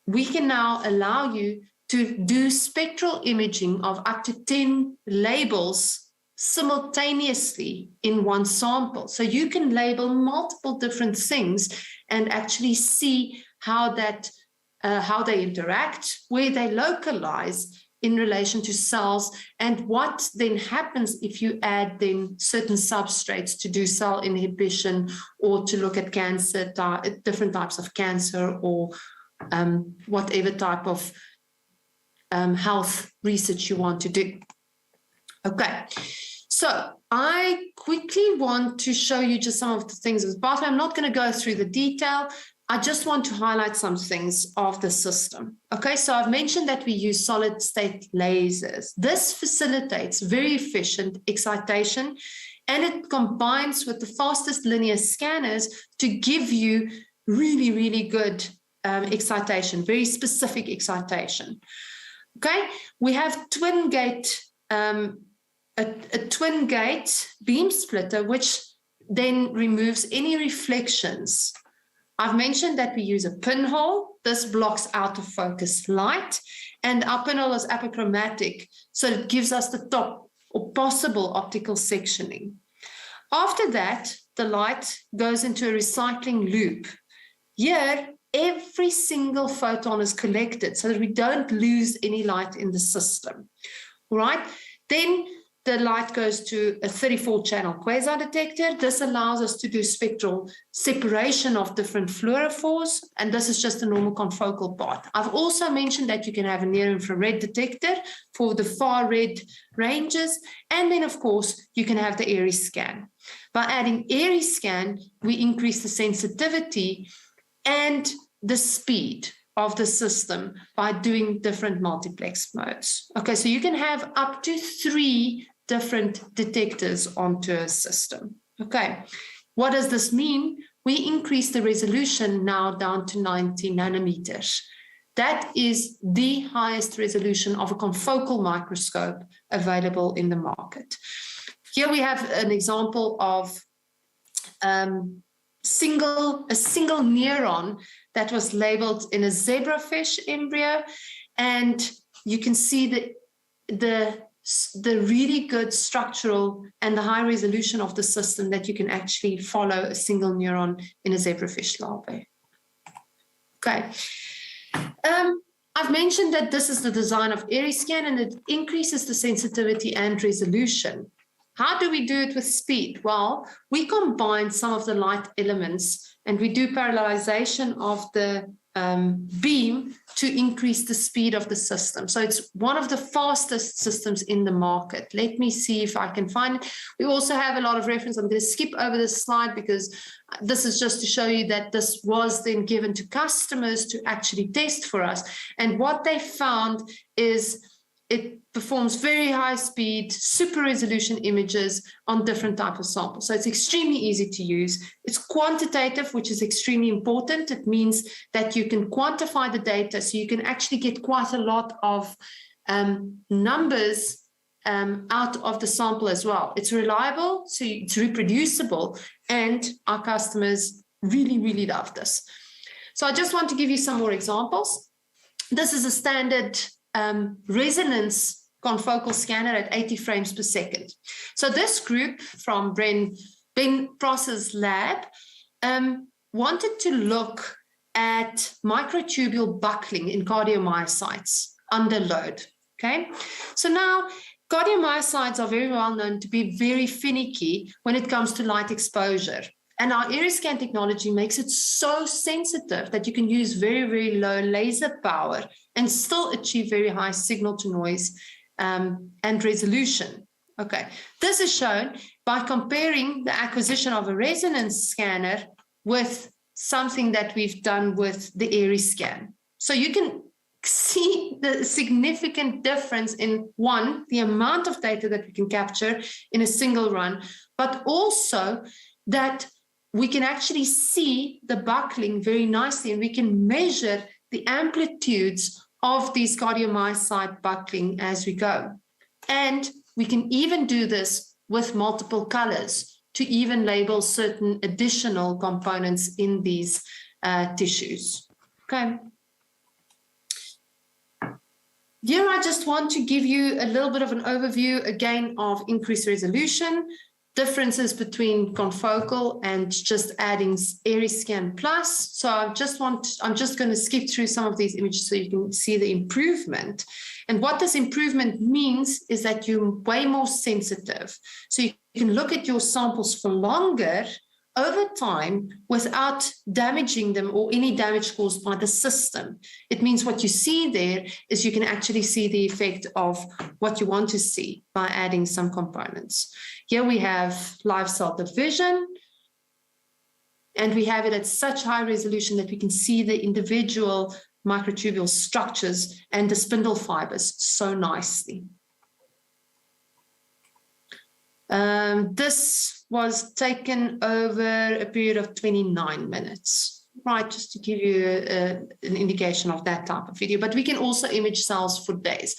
we can now allow you to do spectral imaging of up to 10 labels simultaneously in one sample. So you can label multiple different things and actually see how they interact, where they localize in relation to cells, and what then happens if you add then certain substrates to do cell inhibition or to look at cancer, different types of cancer, or whatever type of health research you want to do. Okay, so I quickly want to show you just some of the things as part. I'm not going to go through the detail. I just want to highlight some things of the system. Okay, so I've mentioned that we use solid state lasers. This facilitates very efficient excitation, and it combines with the fastest linear scanners to give you really, really good excitation, very specific excitation. Okay, we have twin gate, a twin gate beam splitter, which then removes any reflections. I've mentioned that we use a pinhole. This blocks out of focus light, and our pinhole is apochromatic, so it gives us the top or possible optical sectioning. After that, the light goes into a recycling loop. Here, every single photon is collected so that we don't lose any light in the system. All right? Then the light goes to a 34-channel quasar detector. This allows us to do spectral separation of different fluorophores, and this is just a normal confocal part. I've also mentioned that you can have a near-infrared detector for the far red ranges, and then, of course, you can have the Airy scan. By adding Airy scan, we increase the sensitivity and the speed of the system by doing different multiplex modes. Okay, so you can have up to 3 different detectors onto a system. Okay, what does this mean? We increase the resolution now down to 90 nanometers. That is the highest resolution of a confocal microscope available in the market. Here we have an example of a single neuron that was labeled in a zebrafish embryo, and you can see the really good structural and the high resolution of the system that you can actually follow a single neuron in a zebrafish larvae. Okay. I've mentioned that this is the design of Airy scan, and it increases the sensitivity and resolution. How do we do it with speed? Well, we combine some of the light elements and we do parallelization of the beam to increase the speed of the system. So it's one of the fastest systems in the market. Let me see if I can find it. We also have a lot of reference. I'm going to skip over this slide because this is just to show you that this was then given to customers to actually test for us. And what they found is it performs very high speed, super resolution images on different types of samples. So it's extremely easy to use. It's quantitative, which is extremely important. It means that you can quantify the data, so you can actually get quite a lot of numbers out of the sample as well. It's reliable, so it's reproducible, and our customers really, really love this. So I just want to give you some more examples. This is a standard resonance confocal scanner at 80 frames per second. So this group from Ben Pross's lab wanted to look at microtubule buckling in cardiomyocytes under load. Okay, so now cardiomyocytes are very well known to be very finicky when it comes to light exposure. And our Airy scan technology makes it so sensitive that you can use very, very low laser power and still achieve very high signal to noise and resolution. Okay, this is shown by comparing the acquisition of a resonance scanner with something that we've done with the Airy scan. So you can see the significant difference in, one, the amount of data that we can capture in a single run, but also that we can actually see the buckling very nicely, and we can measure the amplitudes of these cardiomyocyte buckling as we go. And we can even do this with multiple colors to even label certain additional components in these tissues. Okay. Here I just want to give you a little bit of an overview again of increased resolution, differences between confocal and just adding Airy Scan Plus. So I'm just going to skip through some of these images so you can see the improvement. And what this improvement means is that you're way more sensitive. So you can look at your samples for longer over time without damaging them or any damage caused by the system. It means what you see there is you can actually see the effect of what you want to see by adding some components. Here we have live cell division, and we have it at such high resolution that we can see the individual microtubule structures and the spindle fibers so nicely. This was taken over a period of 29 minutes, right? Just to give you an indication of that type of video, but we can also image cells for days.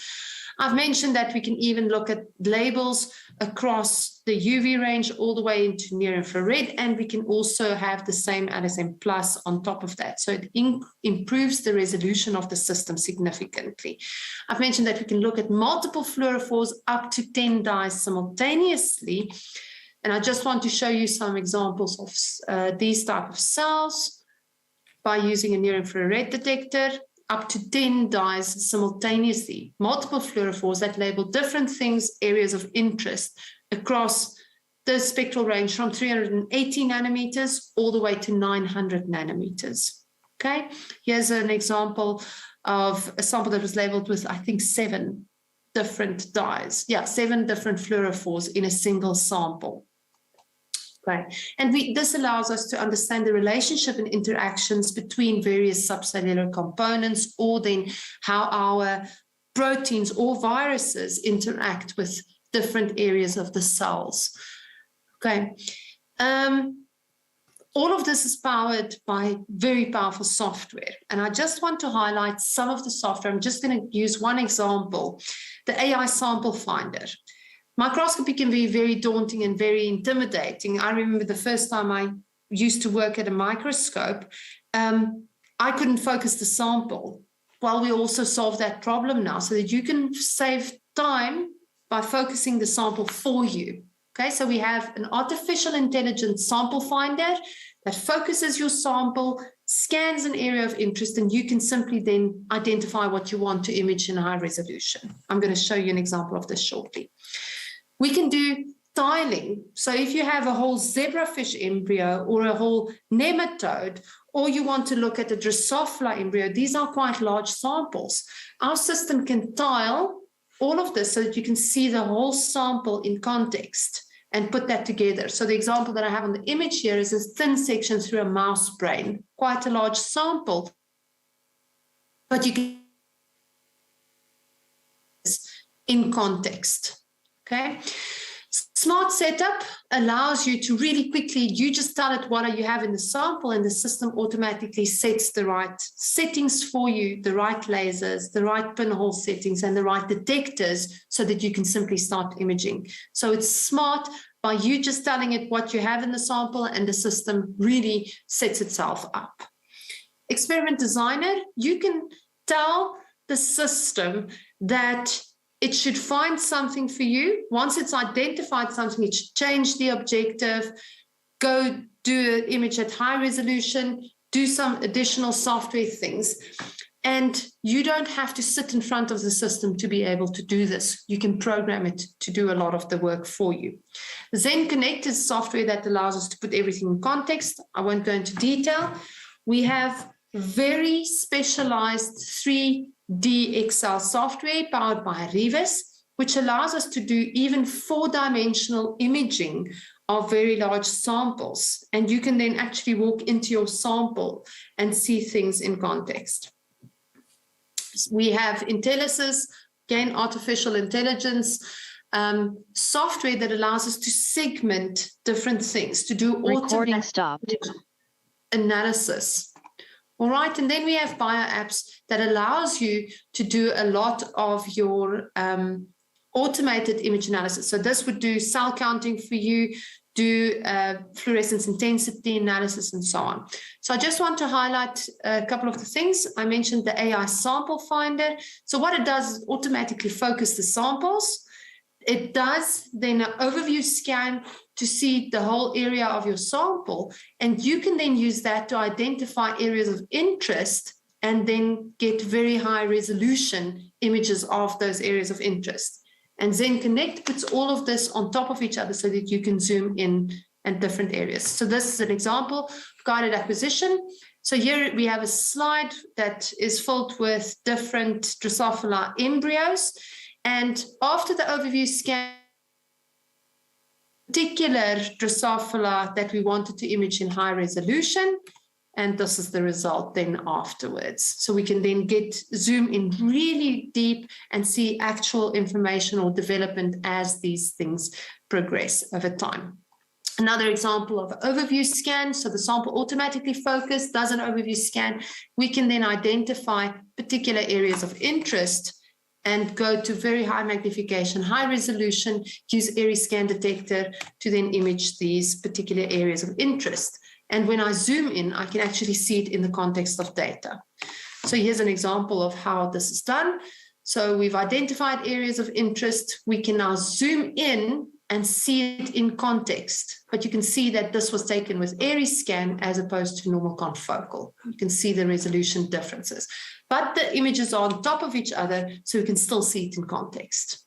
I've mentioned that we can even look at labels across the UV range all the way into near infrared, and we can also have the same LSM plus on top of that. So it improves the resolution of the system significantly. I've mentioned that we can look at multiple fluorophores up to 10 dyes simultaneously. And I just want to show you some examples of these type of cells by using a near infrared detector. up to 10 dyes simultaneously, multiple fluorophores that label different things, areas of interest across the spectral range from 380 nanometers all the way to 900 nanometers. Okay, here's an example of a sample that was labeled with, I think, 7 different dyes. Yeah, 7 different fluorophores in a single sample. Okay, and this allows us to understand the relationship and interactions between various subcellular components, or then how our proteins or viruses interact with different areas of the cells. Okay. All of this is powered by very powerful software. And I just want to highlight some of the software. I'm just going to use one example, the AI sample finder. Microscopy can be very daunting and very intimidating. I remember the first time I used to work at a microscope, I couldn't focus the sample. Well, we also solve that problem now so that you can save time by focusing the sample for you. Okay, so we have an artificial intelligence sample finder that focuses your sample, scans an area of interest, and you can simply then identify what you want to image in high resolution. I'm going to show you an example of this shortly. We can do tiling. So if you have a whole zebrafish embryo or a whole nematode, or you want to look at a Drosophila embryo, these are quite large samples. Our system can tile all of this so that you can see the whole sample in context and put that together. So the example that I have on the image here is a thin section through a mouse brain, quite a large sample. But you can in context, okay? Smart setup allows you to really quickly, you just tell it what you have in the sample, and the system automatically sets the right settings for you, the right lasers, the right pinhole settings, and the right detectors so that you can simply start imaging. So it's smart by you just telling it what you have in the sample, and the system really sets itself up. Experiment designer, you can tell the system that it should find something for you. Once it's identified something, it should change the objective, go do an image at high resolution, do some additional software things. And you don't have to sit in front of the system to be able to do this. You can program it to do a lot of the work for you. Zen Connect is software that allows us to put everything in context. I won't go into detail. We have very specialized 3D Excel software powered by Revis, which allows us to do even 4-dimensional imaging of very large samples. And you can then actually walk into your sample and see things in context. We have IntelliSys, again, artificial intelligence software that allows us to segment different things, to do Recording stopped. Analysis. All right, and then we have BioApps that allows you to do a lot of your automated image analysis. So this would do cell counting for you, do fluorescence intensity analysis, and so on. So I just want to highlight a couple of the things. I mentioned the AI sample finder. So what it does is automatically focus the samples. It does then an overview scan to see the whole area of your sample, and you can then use that to identify areas of interest and then get very high resolution images of those areas of interest. And Zen Connect puts all of this on top of each other so that you can zoom in at different areas. So this is an example of guided acquisition. So here we have a slide that is filled with different Drosophila embryos. And after the overview scan, particular Drosophila that we wanted to image in high resolution, and this is the result then afterwards. So we can then zoom in really deep and see actual information or development as these things progress over time. Another example of overview scan. So the sample automatically focused, does an overview scan. We can then identify particular areas of interest and go to very high magnification, high resolution, use Airy scan detector to then image these particular areas of interest. And when I zoom in, I can actually see it in the context of data. So here's an example of how this is done. So we've identified areas of interest. We can now zoom in and see it in context. But you can see that this was taken with Airy scan as opposed to normal confocal. You can see the resolution differences. But the images are on top of each other, so you can still see it in context.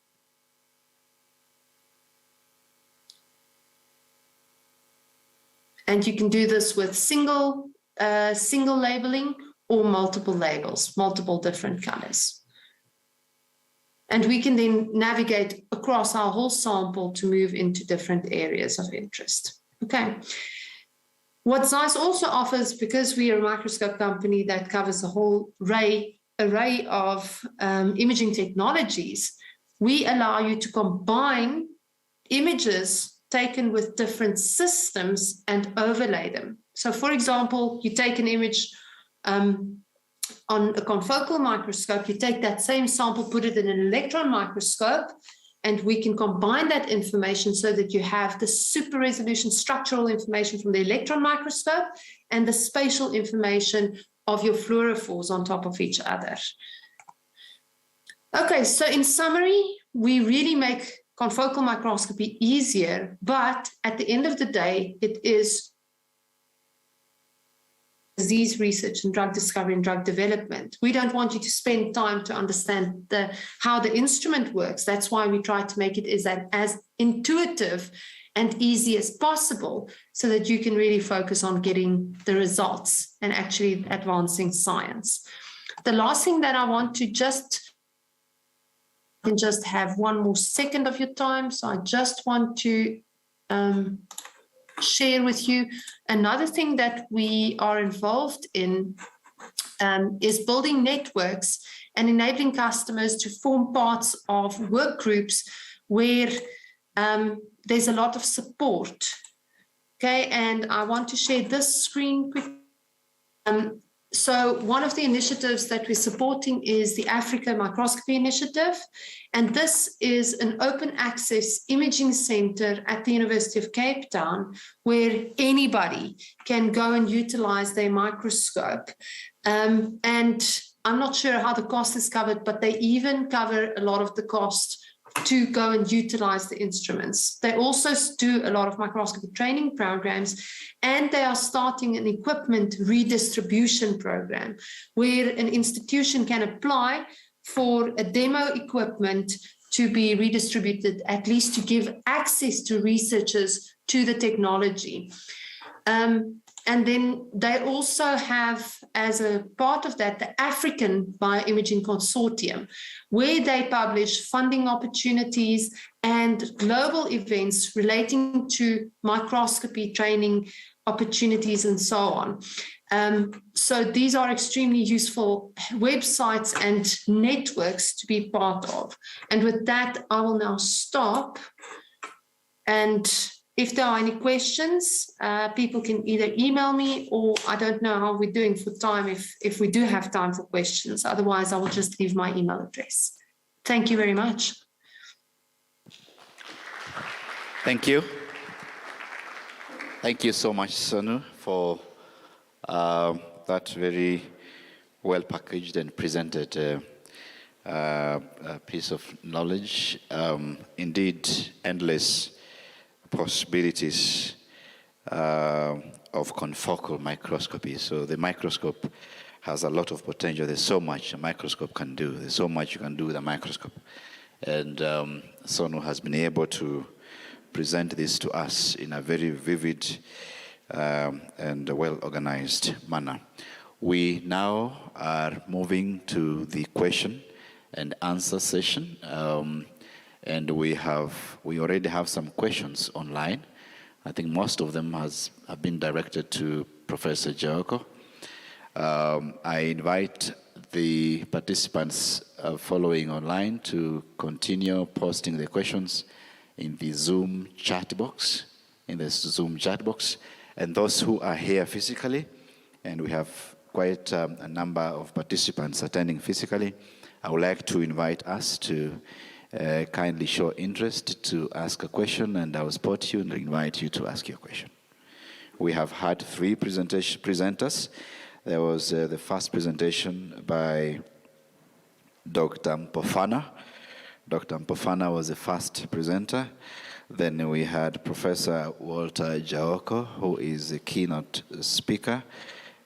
And you can do this with single labeling or multiple labels, multiple different colors. And we can then navigate across our whole sample to move into different areas of interest. Okay. What ZEISS also offers, because we are a microscope company that covers a whole array of imaging technologies, we allow you to combine images taken with different systems and overlay them. So for example, you take an image on a confocal microscope, you take that same sample, put it in an electron microscope, and we can combine that information so that you have the super resolution structural information from the electron microscope and the spatial information of your fluorophores on top of each other. Okay, so in summary, we really make confocal microscopy easier, but at the end of the day, it is disease research and drug discovery and drug development. We don't want you to spend time to understand how the instrument works. That's why we try to make it as intuitive and easy as possible so that you can really focus on getting the results and actually advancing science. The last thing that I want to just have one more second of your time. So I just want to share with you another thing that we are involved in is building networks and enabling customers to form parts of work groups where there's a lot of support. Okay, and I want to share this screen quickly. So one of the initiatives that we're supporting is the Africa Microscopy Initiative. And this is an open access imaging center at the University of Cape Town where anybody can go and utilize their microscope. And I'm not sure how the cost is covered, but they even cover a lot of the cost to go and utilize the instruments. They also do a lot of microscopy training programs, and they are starting an equipment redistribution program where an institution can apply for a demo equipment to be redistributed, at least to give access to researchers to the technology. And then they also have, as a part of that, the African Bioimaging Consortium, where they publish funding opportunities and global events relating to microscopy training opportunities and so on. So these are extremely useful websites and networks to be part of. And with that, I will now stop. And if there are any questions, people can either email me, or I don't know how we're doing for time if we do have time for questions. Otherwise, I will just leave my email address. Thank you very much. Thank you. Thank you so much, Sonu, for that very well packaged and presented piece of knowledge. Indeed, endless possibilities of confocal microscopy. So the microscope has a lot of potential. There's so much a microscope can do. There's so much you can do with a microscope. And Sonu has been able to present this to us in a very vivid and well-organized manner. We now are moving to the question and answer session. And we already have some questions online. I think most of them have been directed to Professor Joko. I invite the participants following online to continue posting the questions in the Zoom chat box, and those who are here physically, and we have quite a number of participants attending physically, I would like to invite us to kindly show interest to ask a question, and I will spot you and invite you to ask your question. We have had 3 presenters. There was the first presentation by Dr. Mpofana. Dr. Mpofana was the first presenter. Then we had Professor Walter Jaoko, who is a keynote speaker.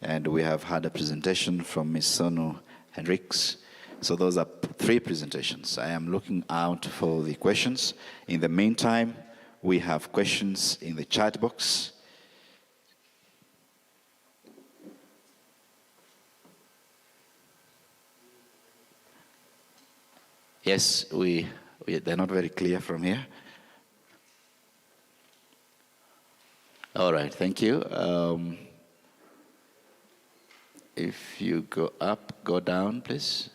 And we have had a presentation from Ms. Sonu Hendricks. So those are 3 presentations. I am looking out for the questions. In the meantime, we have questions in the chat box. Yes, they're not very clear from here. All right, thank you. If you go up, go down, please.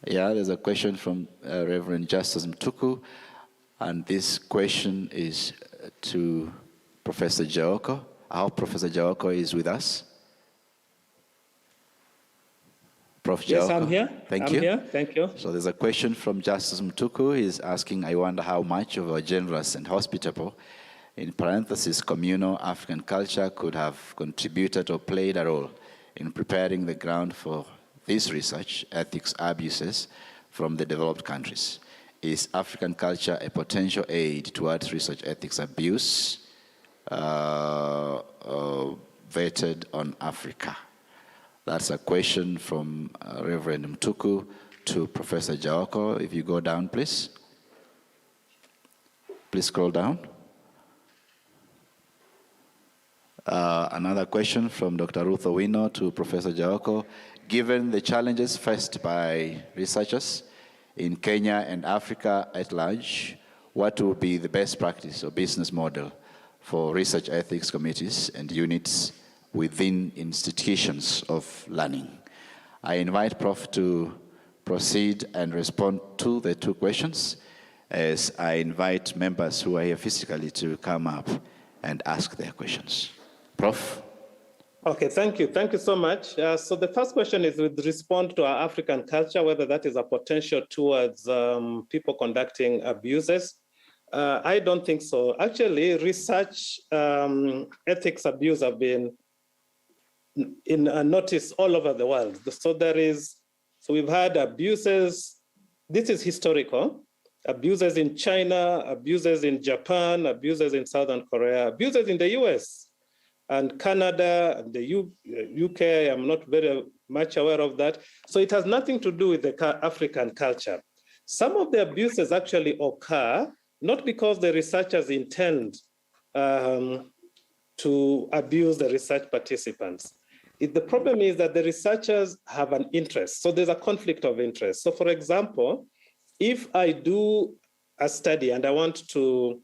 Yeah, there's a question from Reverend Justice Mtuku, and this question is to Professor Jaoko. I hope Professor Jaoko is with us. Prof. Jaoko. Yes, I'm here. Thank you. I'm here. Thank you. So there's a question from Justice Mtuku. He's asking, I wonder how much of a generous and hospitable, in parentheses, communal African culture could have contributed or played a role in preparing the ground for this research, ethics abuses from the developed countries. Is African culture a potential aid towards research ethics abuse vetted on Africa? That's a question from Reverend Mtuku to Professor Jaoko. If you go down, please. Please scroll down. Another question from Dr. Ruth Owino to Professor Jaoko. Given the challenges faced by researchers in Kenya and Africa at large, what would be the best practice or business model for research ethics committees and units within institutions of learning? I invite Prof to proceed and respond to the 2 questions, as I invite members who are here physically to come up and ask their questions. Prof? Okay, thank you. Thank you so much. So the first question is with respect to our African culture, whether that is a potential towards people conducting abuses. I don't think so. Actually, research ethics abuse have been in notice all over the world. So we've had abuses. This is historical. Abuses in China, abuses in Japan, abuses in Southern Korea, abuses in the US. And Canada, and the UK, I'm not very much aware of that. So it has nothing to do with the African culture. Some of the abuses actually occur, not because the researchers intend to abuse the research participants. The problem is that the researchers have an interest. So there's a conflict of interest. So for example, if I do a study and I want to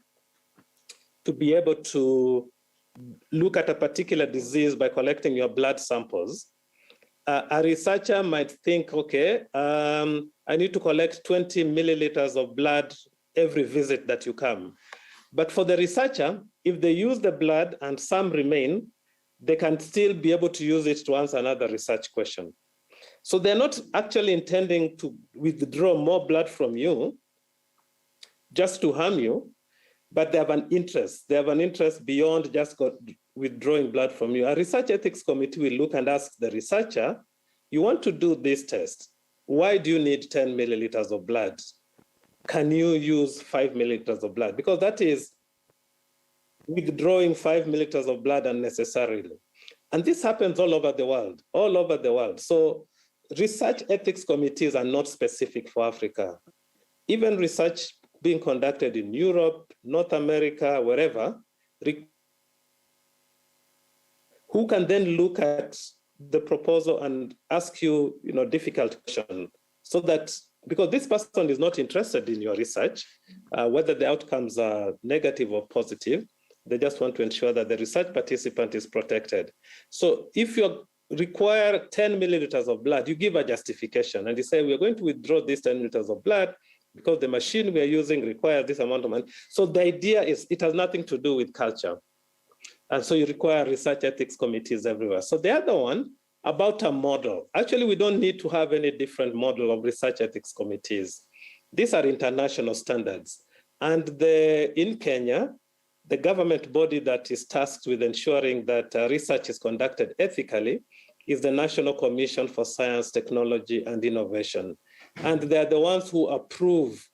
be able to look at a particular disease by collecting your blood samples, a researcher might think, okay, I need to collect 20 milliliters of blood every visit that you come. But for the researcher, if they use the blood and some remain, they can still be able to use it to answer another research question. So they're not actually intending to withdraw more blood from you just to harm you, but they have an interest. They have an interest beyond just withdrawing blood from you. A research ethics committee will look and ask the researcher, you want to do this test. Why do you need 10 milliliters of blood? Can you use 5 milliliters of blood? Because that is withdrawing 5 milliliters of blood unnecessarily. And this happens all over the world, all over the world. So research ethics committees are not specific for Africa. Even research being conducted in Europe, North America, wherever, who can then look at the proposal and ask you, difficult questions, so that, because this person is not interested in your research, whether the outcomes are negative or positive, they just want to ensure that the research participant is protected. So if you require 10 milliliters of blood, you give a justification and you say, we're going to withdraw these 10 milliliters of blood because the machine we're using requires this amount of money. So the idea is it has nothing to do with culture. And so you require research ethics committees everywhere. So the other one, about a model. Actually, we don't need to have any different model of research ethics committees. These are international standards. And in Kenya, the government body that is tasked with ensuring that research is conducted ethically is the National Commission for Science, Technology, and Innovation. And they're the ones who approve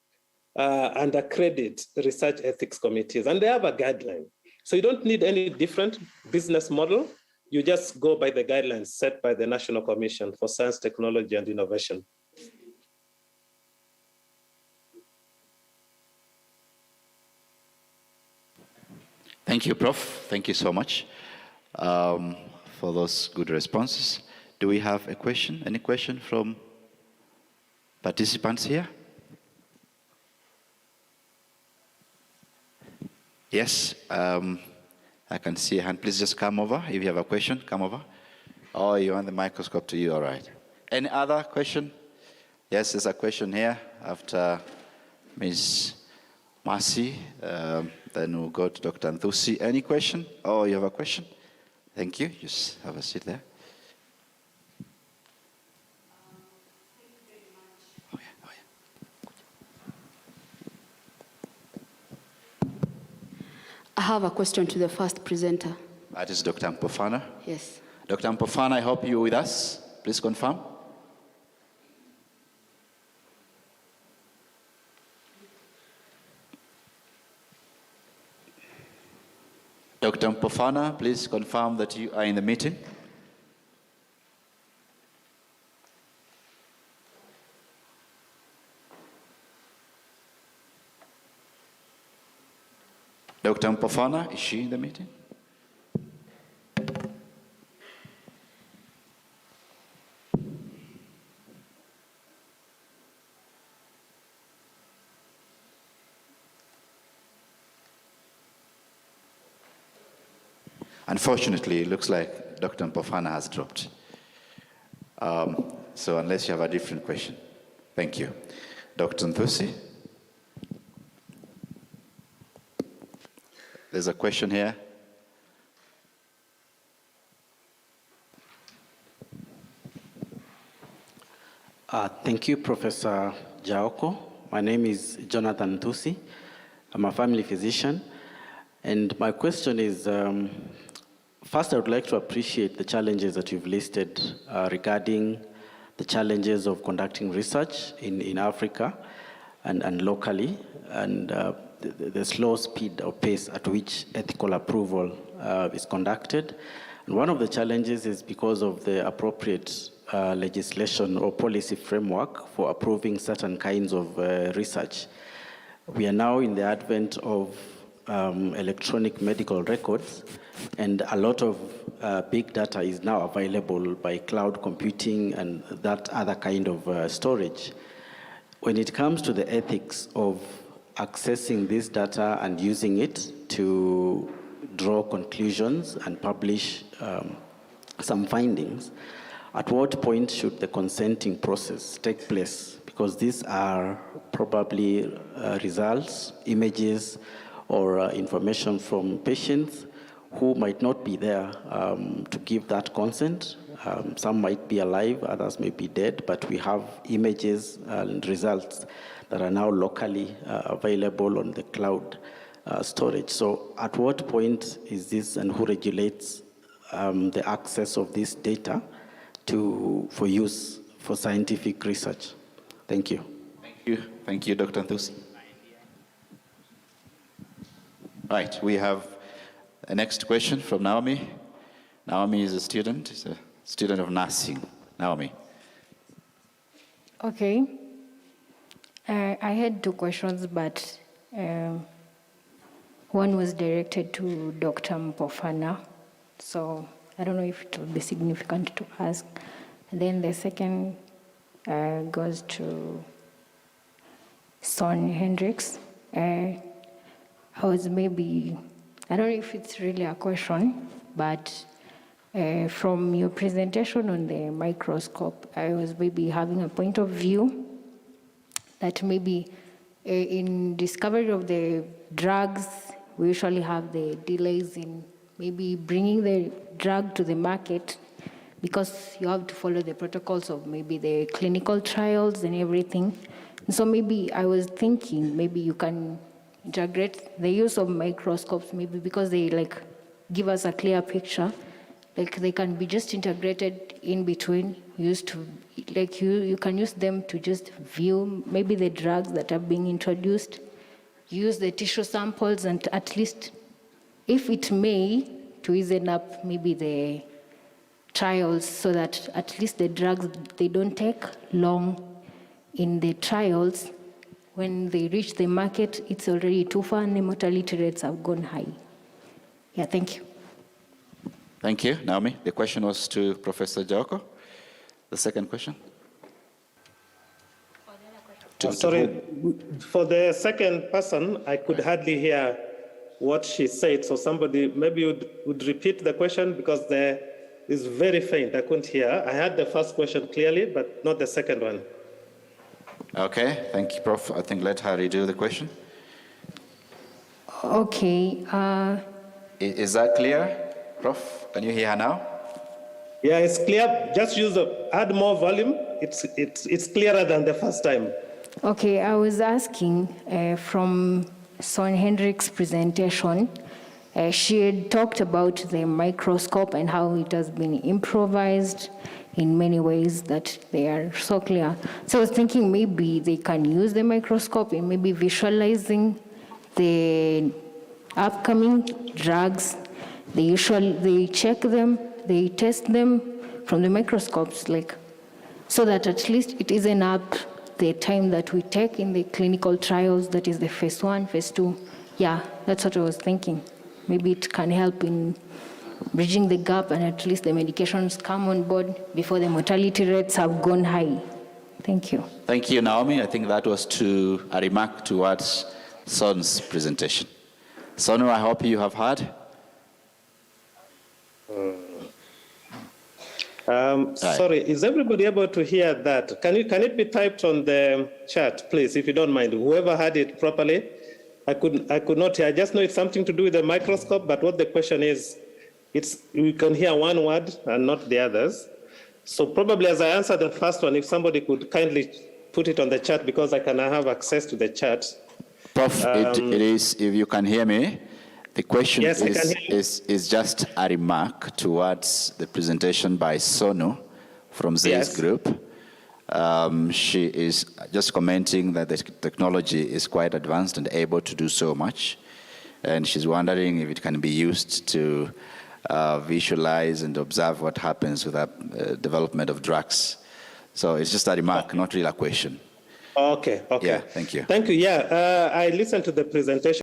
and accredit research ethics committees, and they have a guideline. So you don't need any different business model. You just go by the guidelines set by the National Commission for Science, Technology, and Innovation. Thank you, Prof. Thank you so much for those good responses. Do we have a question? Any question from participants here? Yes, I can see a hand. Please just come over. If you have a question, come over. Oh, you want the microscope to you? All right. Any other question? Yes, there's a question here after Ms. Mercy. Then we'll go to Dr. Nthusi. Any question? Oh, you have a question? Thank you. Just have a seat there. I have a question to the first presenter. That is Dr. Mpofana. Yes. Dr. Mpofana, I hope you're with us. Please confirm. Dr. Mpofana, please confirm that you are in the meeting. Dr. Mpofana, is she in the meeting? Unfortunately, it looks like Dr. Mpofana has dropped. So unless you have a different question. Thank you. Dr. Nthusi? There's a question here. Thank you, Professor Jaoko. My name is Jonathan Nthusi. I'm a family physician. And my question is, first I would like to appreciate the challenges that you've listed regarding the challenges of conducting research in Africa and locally, and the slow speed or pace at which ethical approval is conducted. And one of the challenges is because of the appropriate legislation or policy framework for approving certain kinds of research. We are now in the advent of electronic medical records, and a lot of big data is now available by cloud computing and that other kind of storage. When it comes to the ethics of accessing this data and using it to draw conclusions and publish some findings, at what point should the consenting process take place? Because these are probably results, images, or information from patients who might not be there to give that consent. Some might be alive, others may be dead, but we have images and results that are now locally available on the cloud storage. So at what point is this, and who regulates the access of this data for use for scientific research? Thank you. Thank you. Thank you, Dr. Nthusi. Right, we have a next question from Naomi. Naomi is a student of nursing. Naomi. Okay. I had two questions, but one was directed to Dr. Mpofana, so I don't know if it will be significant to ask. And then the second goes to Son Hendricks. I don't know if it's really a question, but from your presentation on the microscope, I was maybe having a point of view that maybe in discovery of the drugs, we usually have the delays in maybe bringing the drug to the market because you have to follow the protocols of maybe the clinical trials and everything. And so maybe I was thinking maybe you can integrate the use of microscopes maybe because they give us a clear picture. like they can be just integrated in between, used to, like you can use them to just view maybe the drugs that are being introduced, use the tissue samples, and at least, if it may, to easen up maybe the trials so that at least the drugs, they don't take long in the trials. When they reach the market, it's already too far and the mortality rates have gone high. Yeah, thank you. Thank you, Naomi. The question was to Professor Jaoko. The second question? Sorry, for the second person, I could hardly hear what she said. So somebody maybe would repeat the question because there is very faint. I couldn't hear. I heard the first question clearly, but not the second one. Okay, thank you, Prof. I think let her redo the question. Okay. Is that clear, Prof? Can you hear her now? Yeah, it's clear. Just add more volume. It's clearer than the first time. Okay, I was asking from Son Hendrik's presentation, she had talked about the microscope and how it has been improvised in many ways that they are so clear. So I was thinking maybe they can use the microscope in maybe visualizing the upcoming drugs. They check them, they test them from the microscopes, like, so that at least it isn't up the time that we take in the clinical trials, that is the phase 1, phase 2. Yeah, that's what I was thinking. Maybe it can help in bridging the gap and at least the medications come on board before the mortality rates have gone high. Thank you. Thank you, Naomi. I think that was a remark towards Son's presentation. Sonu, I hope you have heard. Sorry, is everybody able to hear that? Can it be typed on the chat, please, if you don't mind? Whoever had it properly, I could not hear. I just know it's something to do with the microscope, but what the question is, we can hear one word and not the others. So probably as I answer the first one, if somebody could kindly put it on the chat because I can have access to the chat. Prof, it is, if you can hear me, the question yes, is just a remark towards the presentation by Sonu from Z's group. She is just commenting that the technology is quite advanced and able to do so much. And she's wondering if it can be used to visualize and observe what happens with the development of drugs. So it's just a remark, not really a question. Okay. Yeah, thank you. Thank you. Yeah, I listened to the presentation.